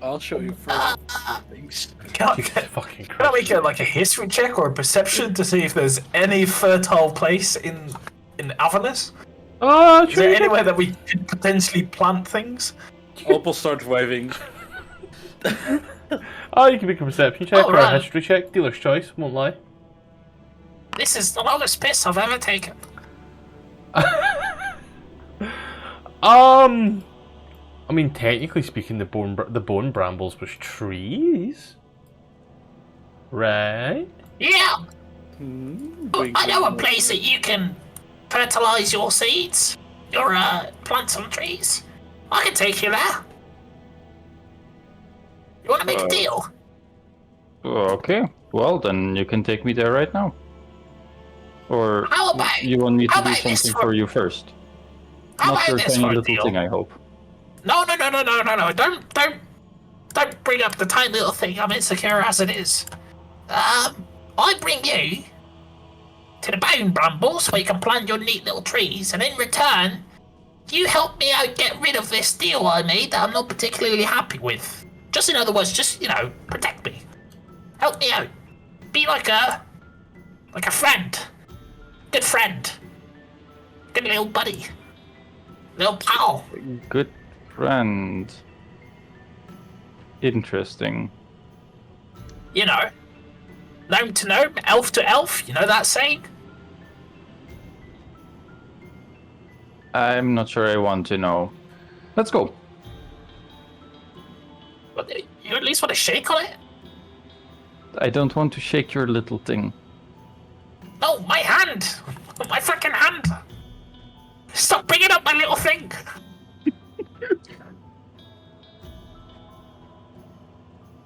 I'll show you first. Things. Can Jesus fucking I Christ. make like a history check or a perception to see if there's any fertile place in Avernus? Oh, Is there true. anywhere that we could potentially plant things? Opal starts waving. Oh, you can make a perception check or a Alright. history check. Dealer's choice, won't lie. This is the longest piss I've ever taken. I mean, technically speaking, the bone brambles was trees, right? Yeah, Wink, I know a wink. place that you can fertilize your seeds, your plant some trees. I can take you there. You want to make a deal? Okay, well then you can take me there right now. Or How about- you want me to how do about this something for- for you first? How Not about your this tiny for a little deal? thing, I hope. No. Don't bring up the tiny little thing. I'm insecure as it is. I bring you to the bone bramble so you can plant your neat little trees, and in return, you help me out get rid of this deal I made that I'm not particularly happy with. Just in other words, just, protect me. Help me out. Be like a friend. Good friend. Good little buddy. Little pal. Good friend. Interesting. Gnome to gnome, elf to elf, you know that saying? I'm not sure I want to know. Let's go. But you at least want to shake on it? I don't want to shake your little thing. No, my hand! My fucking hand! Stop bringing up my little thing!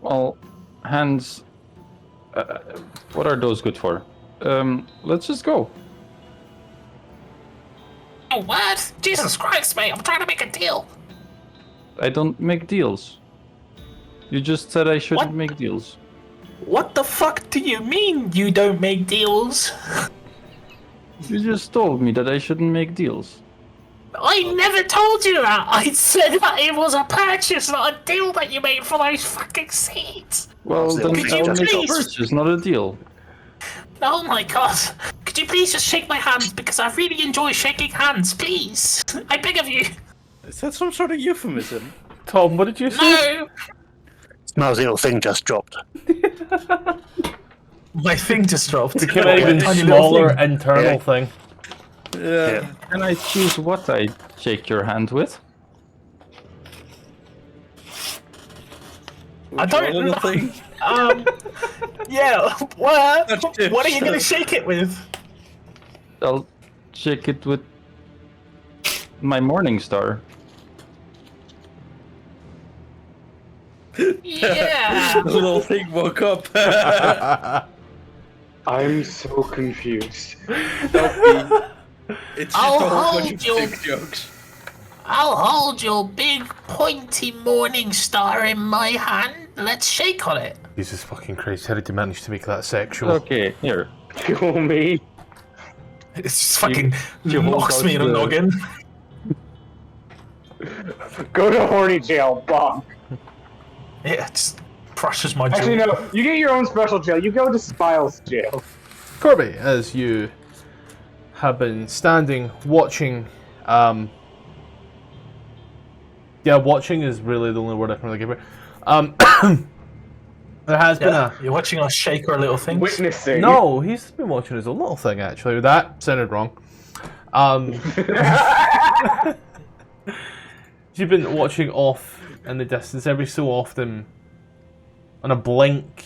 Well, hands... what are those good for? Let's just go. Oh, what? Jesus Christ, mate, I'm trying to make a deal. I don't make deals. You just said I shouldn't What? make deals. What the fuck do you mean you don't make deals? You just told me that I shouldn't make deals. I never told you that! I said that it was a purchase, not a deal that you made for those fucking seeds! Well, then Could I you will make a please- purchase, not a deal. Oh my god. Could you please just shake my hand, because I really enjoy shaking hands, please? I beg of you. Is that some sort of euphemism? Tom, what did you say? No! Smells little thing just dropped. My thing just dropped. Became an even smaller internal thing. Yeah. Can I choose what I shake your hand with? I don't Little know. thing. Yeah, what are you Shut gonna up. shake it with? I'll shake it with my morning star. Yeah! The little thing woke up. I'm so confused. It's just I'll a whole bunch hold of you. dick jokes. I'll hold your big pointy morning star in my hand. Let's shake on it. Jesus fucking Christ, how did you manage to make that sexual? Okay, here. Kill me. It just fucking you hold knocks out me in the the- noggin. Go to horny jail, bonk. Yeah, it just crushes my Actually, jaw. no. You get your own special jail. You go to Spiles jail. Corby, as you have been standing watching, yeah, watching is really the only word I can really give it. There has been a... You're watching us shake our little things. Witnessing. No, he's been watching his own little thing, actually. That sounded wrong. You've been watching off in the distance every so often. On a blink,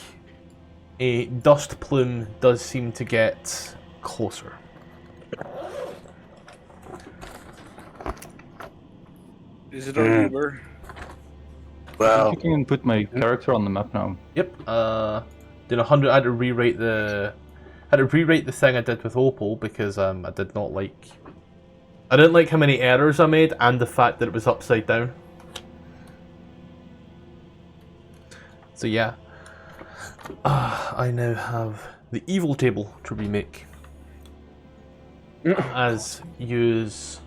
a dust plume does seem to get closer. Is it on Uber? Well, I can put my character on the map now. Yep. Did 100. I had to rewrite the thing I did with Opal because I did not like. I didn't like how many errors I made and the fact that it was upside down. So yeah, I now have the evil table to remake. As use.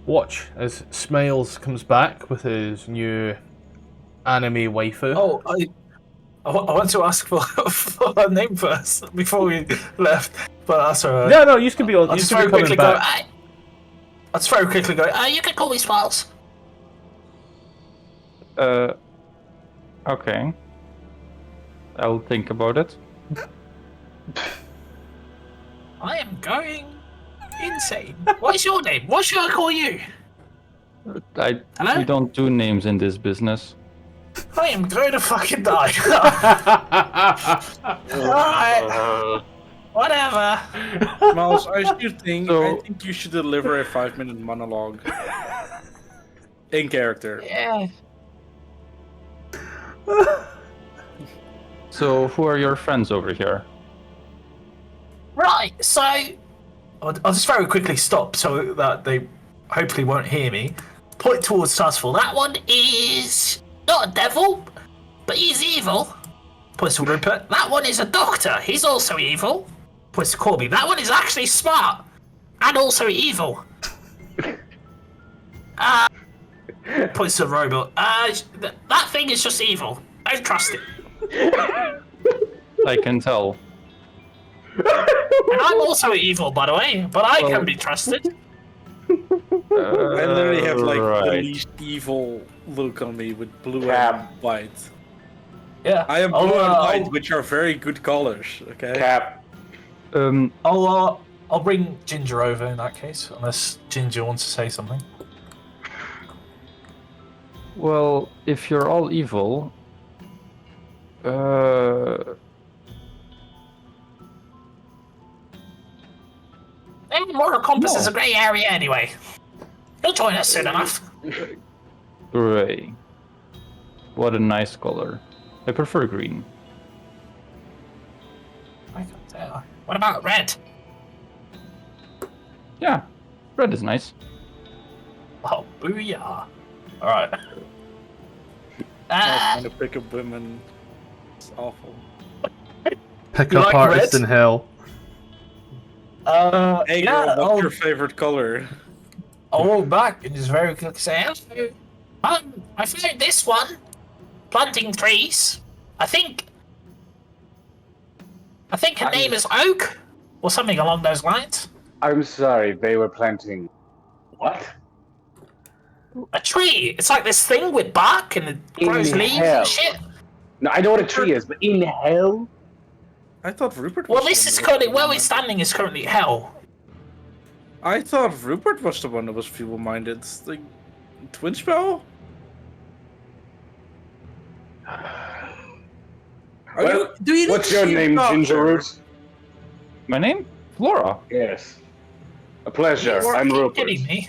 Watch as Smiles comes back with his new anime waifu. Oh, I want to ask for her name first before we left, but that's alright. Yeah, no, you can be on. I'll You just can very be coming quickly go. back. I'll just very quickly go. You can call me Smiles. Okay. I'll think about it. I am going insane. What's your name? What should I call you? We don't do names in this business. I am going to fucking die. Alright. Whatever. Miles, I think So- you should deliver a 5-minute monologue. In character. Yeah. So, who are your friends over here? Right, so I'll just very quickly stop so that they hopefully won't hear me, point towards Sarsful. That one is not a devil, but he's evil. Points to Rupert. That one is a doctor. He's also evil. Points to Corby. That one is actually smart and also evil. Points to the robot. That thing is just evil. Don't trust it. I can tell. And I'm also evil, by the way, but I can be trusted. I literally have like the right. least evil look on me with blue Cap. and white. Yeah. I am blue and white, which are very good colors. Okay. Cap. I'll bring Ginger over in that case, unless Ginger wants to say something. Well, if you're all evil, Moral compass is a grey area anyway. He'll join us soon enough. gray. What a nice color. I prefer green. I can't tell. What about red? Yeah, red is nice. Oh, booyah. Alright. Trying to pick up women. It's awful. Pick You up like artists red? in hell. Hey yeah, girl, what's your favorite color? I'll walk back and just very quickly say, hello. I found this one. Planting trees. I think her name is Oak, or something along those lines. I'm sorry, they were planting. What? A tree. It's like this thing with bark and it grows In leaves hell. and shit. No, I know what a tree is, but in hell? I thought Rupert was Well, the this one is that currently was where we're feeble-minded. standing is currently hell. I thought Rupert was the one that was feeble-minded. Like, twin spell? Well, do you what's need your to see a name, doctor? Gingerroot? My name? Flora. Yes. A pleasure. You're I'm Rupert. kidding me.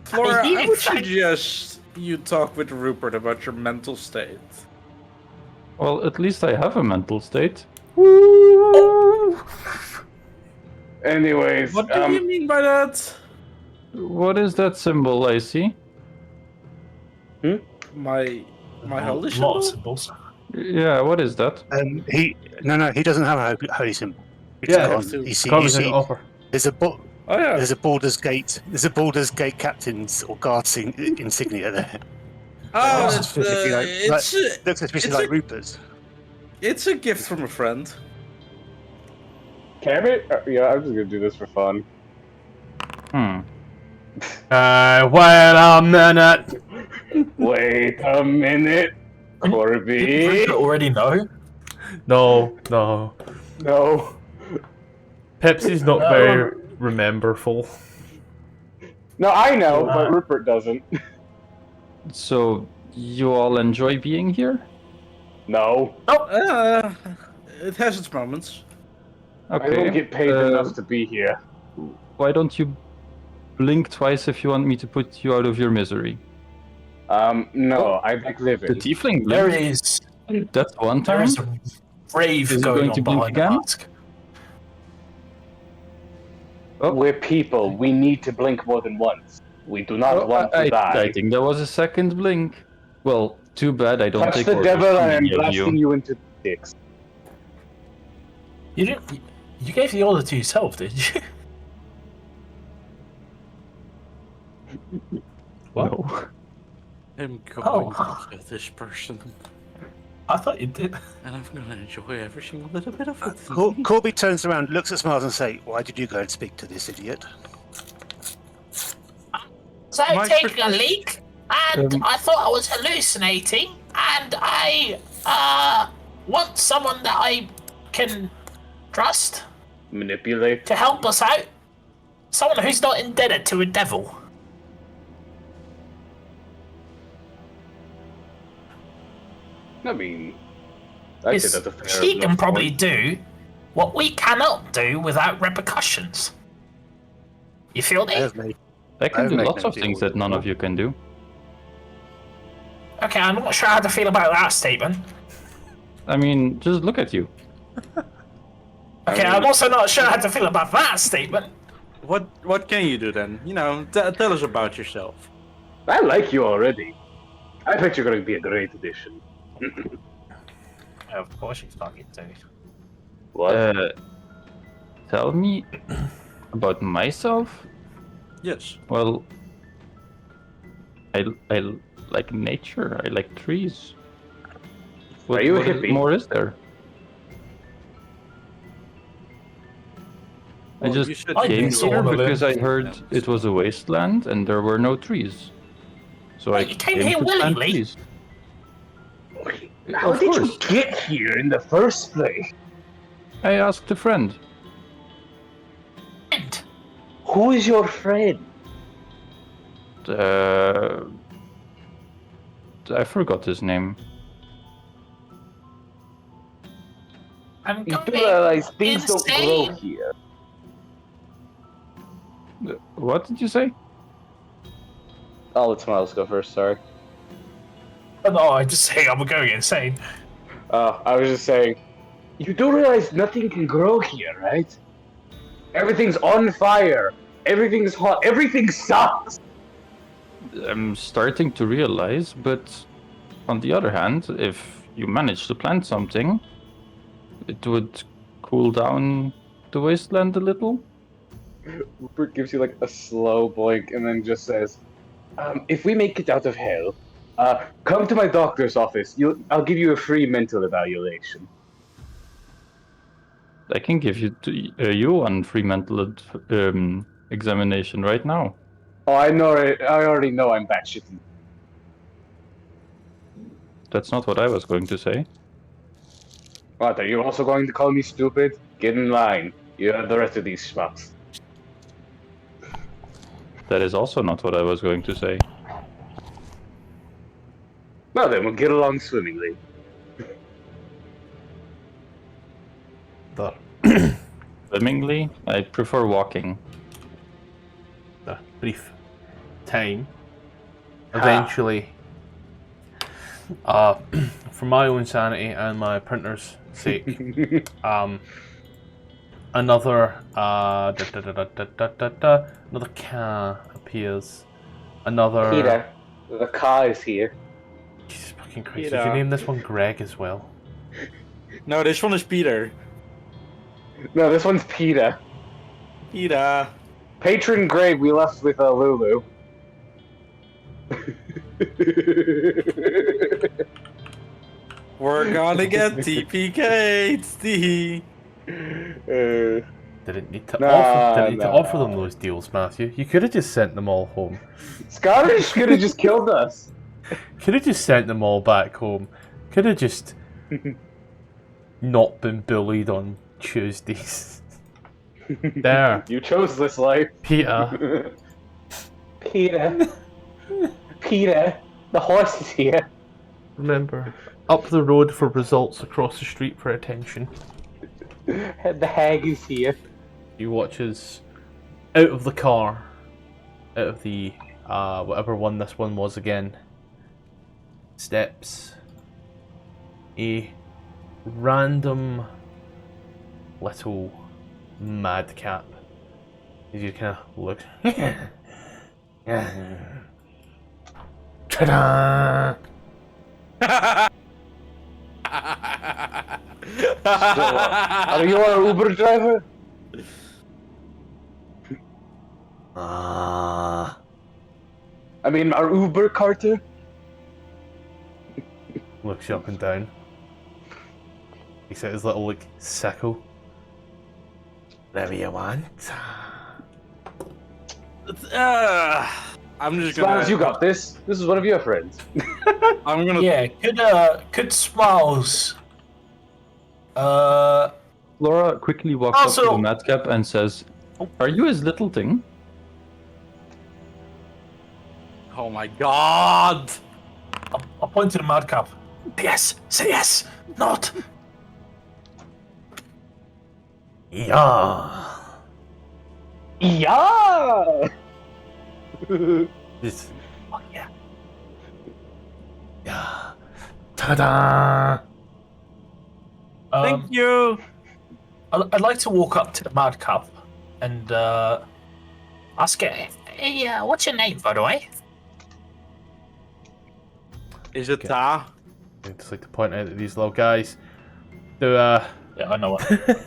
Flora, He I would tried- suggest you talk with Rupert about your mental state. Well, at least I have a mental state. Anyways, What do you mean by that? What is that symbol I see? My holy Lot of symbol? symbols. Yeah, what is that? He doesn't have a holy symbol. It's Yeah, gone. it's too- You see, Covers an offer. there's a Oh yeah. there's a Baldur's Gate. There's a Baldur's Gate captain's or guard's insignia there. Oh, Looks it's, especially looks especially it's like a- Rupert's. it's a gift from a friend. Can it? Yeah, I'm just gonna do this for fun. Wait a minute. Wait a minute, Did Corby. Rupert already know? No. No. Pepsi's not very rememberful. No, I know, but Rupert doesn't. So, you all enjoy being here? No. It has its moments. Okay. I don't get paid enough to be here. Why don't you blink twice if you want me to put you out of your misery? No, I like The living. tiefling There blink? is That's one there time? is a rave Is it going going on to blink behind the again? mask. We're people. We need to blink more than once. We do not want to I die. think there was a second blink. Well, too bad I don't Touch take the orders devil from and I'm any of blasting you. you into dicks. You didn't. You gave the order to yourself, did you? What? No. I'm going Oh. to kill this person, I thought you did. and I'm gonna enjoy every single little bit of it. Corby turns around, looks at Smiles, and say, "Why did you go and speak to this idiot?" So My taking a leak, and Um, I thought I was hallucinating, and I want someone that I can trust Manipulate. to help us out. Someone who's not indebted to a devil. I mean, I say that's a fair She can enough probably point. do what we cannot do without repercussions. You feel me? I have made I can I've do made lots no of deal things with that none of you can do. Okay, I'm not sure how to feel about that statement. I mean, just look at you. Okay, I'm also not sure how to feel about that statement. What can you do then? You know, tell us about yourself. I like you already. I bet you're going to be a great addition. Of course she's talking to. What? Tell me about myself. Yes. Well, I like nature. I like trees. Are you a what hippie? more is there? I Well, just you should came think so, here all of because I them. heard it was a wasteland and there were no trees. So Wait, I you came here to plant willingly? trees. How Of did course. you get here in the first place? I asked a friend. And Who is your friend? I forgot his name. I'm You going do realize things don't grow insane. here. What did you say? I'll let Smiles go first, sorry. No, I just say I'm going insane. I was just saying, You do realize nothing can grow here, right? Everything's on fire. Everything's hot. Everything sucks. I'm starting to realize, but on the other hand, if you manage to plant something, it would cool down the wasteland a little. Rupert gives you like a slow blink and then just says, If we make it out of hell, come to my doctor's office. I'll give you a free mental evaluation. I can give you one free mental examination right now. Oh, I know. I already know I'm batshit. That's not what I was going to say. What, are you also going to call me stupid? Get in line. You have the rest of these schmucks. That is also not what I was going to say. Well then, we'll get along swimmingly. There. Swimmingly, I prefer walking. The brief time. Eventually, for my own sanity and my printer's sake, another another car appears. Another. Peter, the car is here. Jesus fucking Christ! Peter. Did you name this one Greg as well? No, this one is Peter. No, this one's Peter. Peter. Patron Greg, we left with Lulu. We're gonna get TPK'd. Didn't need to Nah, offer them those deals, Matthew. You could have just sent them all home. Scottish could have just killed us. Could have just sent them all back home. Could have just not been bullied on Tuesdays. There, You chose this life. Peter. Peter. Peter, the horse is here. Remember, up the road for results, across the street for attention. The hag is here. He watches out of the car, out of the whatever one this one was again. Steps a random little madcap. As you kind of look. Ta-da! Are you our Uber driver? Ah. I mean, our Uber carter? Looks you up and down. He's got his little like sickle. Whatever you want. I'm just Smiles, gonna. you got this. This is one of your friends. I'm gonna. Yeah, could Smiles Laura quickly walks up to Also- the madcap and says, "Are you his little thing?" Oh my god! I'll point to the madcap. Yes, say yes, not. Yeah. Yeah! Just Oh yeah. Yeah. Ta-da! Thank you! I'd like to walk up to the madcap and ask it. Hey, what's your name, by the way? Is it Ta? I'd just like to point out that these little guys do Yeah, I know what.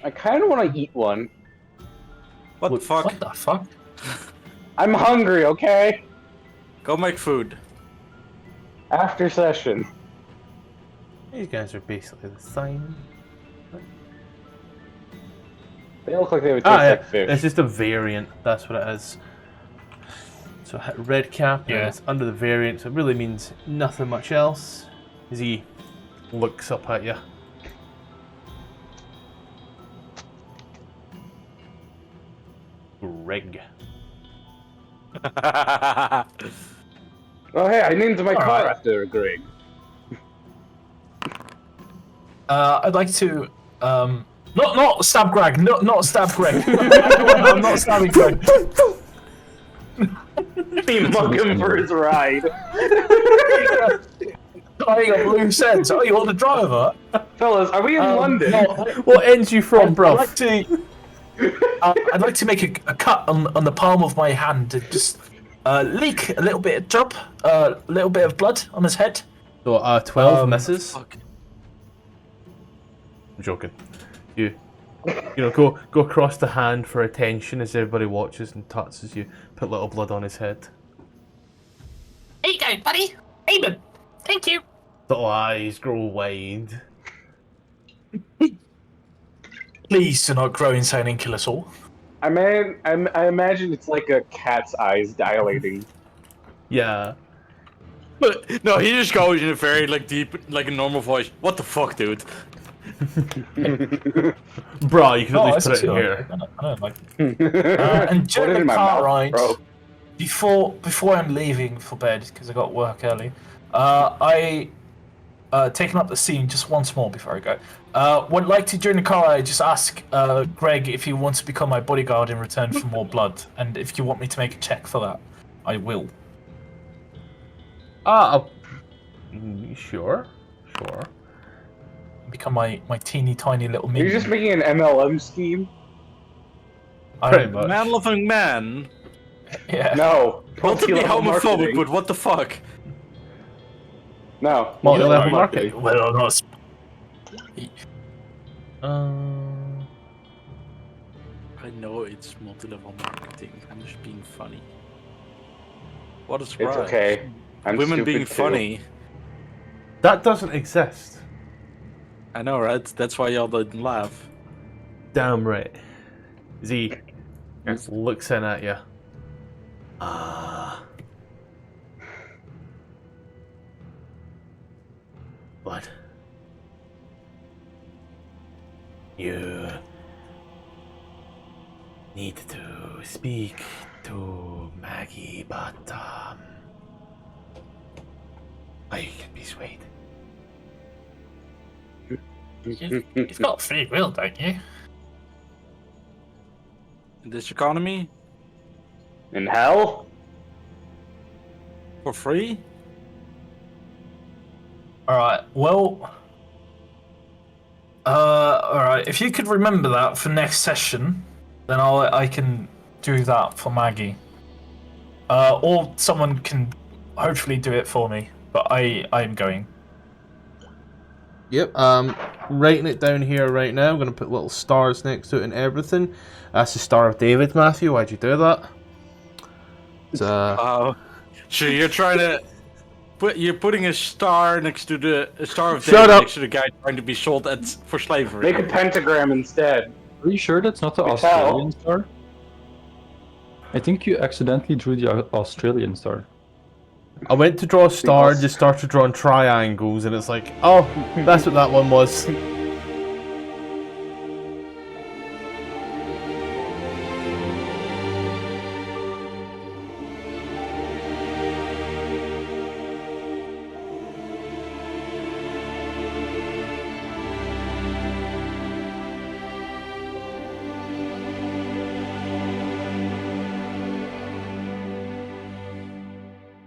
I kind of want to eat one. What the fuck? What the fuck? I'm hungry. Okay. Go make food. After session. These guys are basically the same. They look like they would taste like fish. It's just a variant. That's what it is. So hit red cap, and it's under the variant, so it really means nothing much else. As he looks up at you. Greg. Oh hey, I named my car after Greg. I'd like to not stab Greg. Not stab Greg. I'm not stabbing Greg. He mug him for his ride. Tying up loose ends. Oh, you want the driver? Fellas, are we in London? No, What ends you from, bro? I'd like to make a cut on the palm of my hand to just leak a little bit of drop, a little bit of blood on his head. So 12 misses. Fuck. I'm joking. You know, go across the hand for attention as everybody watches and tuts as you put little blood on his head. There you go, buddy. Amen. Thank you. Little eyes grow wide. Please do not grow insane and kill us all. I imagine it's like a cat's eyes dilating. Yeah. But no, he just goes in a very like deep, like a normal voice. What the fuck, dude? Bro, you can at least it's put it in actually here. I don't like it. And Put it during in the my car mouth, ride, bro. before I'm leaving for bed, because I got work early, I taken up the scene just once more before I go. Would like to, during the car ride, just ask Greg if he wants to become my bodyguard in return for more blood, and if you want me to make a check for that, I will. Sure. Become my teeny tiny little Are minion. you just making an MLM scheme? Pretty much. Man-loving man. Yeah. No. Not to be Multi-level homophobic, marketing. but what the fuck? No. Multi-level marketing. Well, not. I know it's multi-level marketing. I'm just being funny. What is It's right? okay. I'm Women stupid being too. funny. That doesn't exist. I know, right? That's why y'all didn't laugh. Damn right. Z just looks in at you. What? You need to speak to Maggie, but I can be swayed. You've got free will, don't you? In this economy, In hell? for free? Alright, well... alright, if you could remember that for next session, then I can do that for Maggie. Or someone can hopefully do it for me, but I'm going. Yep, writing it down here right now. I'm going to put little stars next to it and everything. That's the Star of David, Matthew. Why'd you do that? It's, So you're trying to you're putting a star next to a Star of Shut David up. next to the guy trying to be sold for slavery. Make a pentagram instead. Are you sure that's not the It's hell. Australian star? I think you accidentally drew the Australian star. I went to draw a star, just started drawing triangles, and it's like, oh, that's what that one was.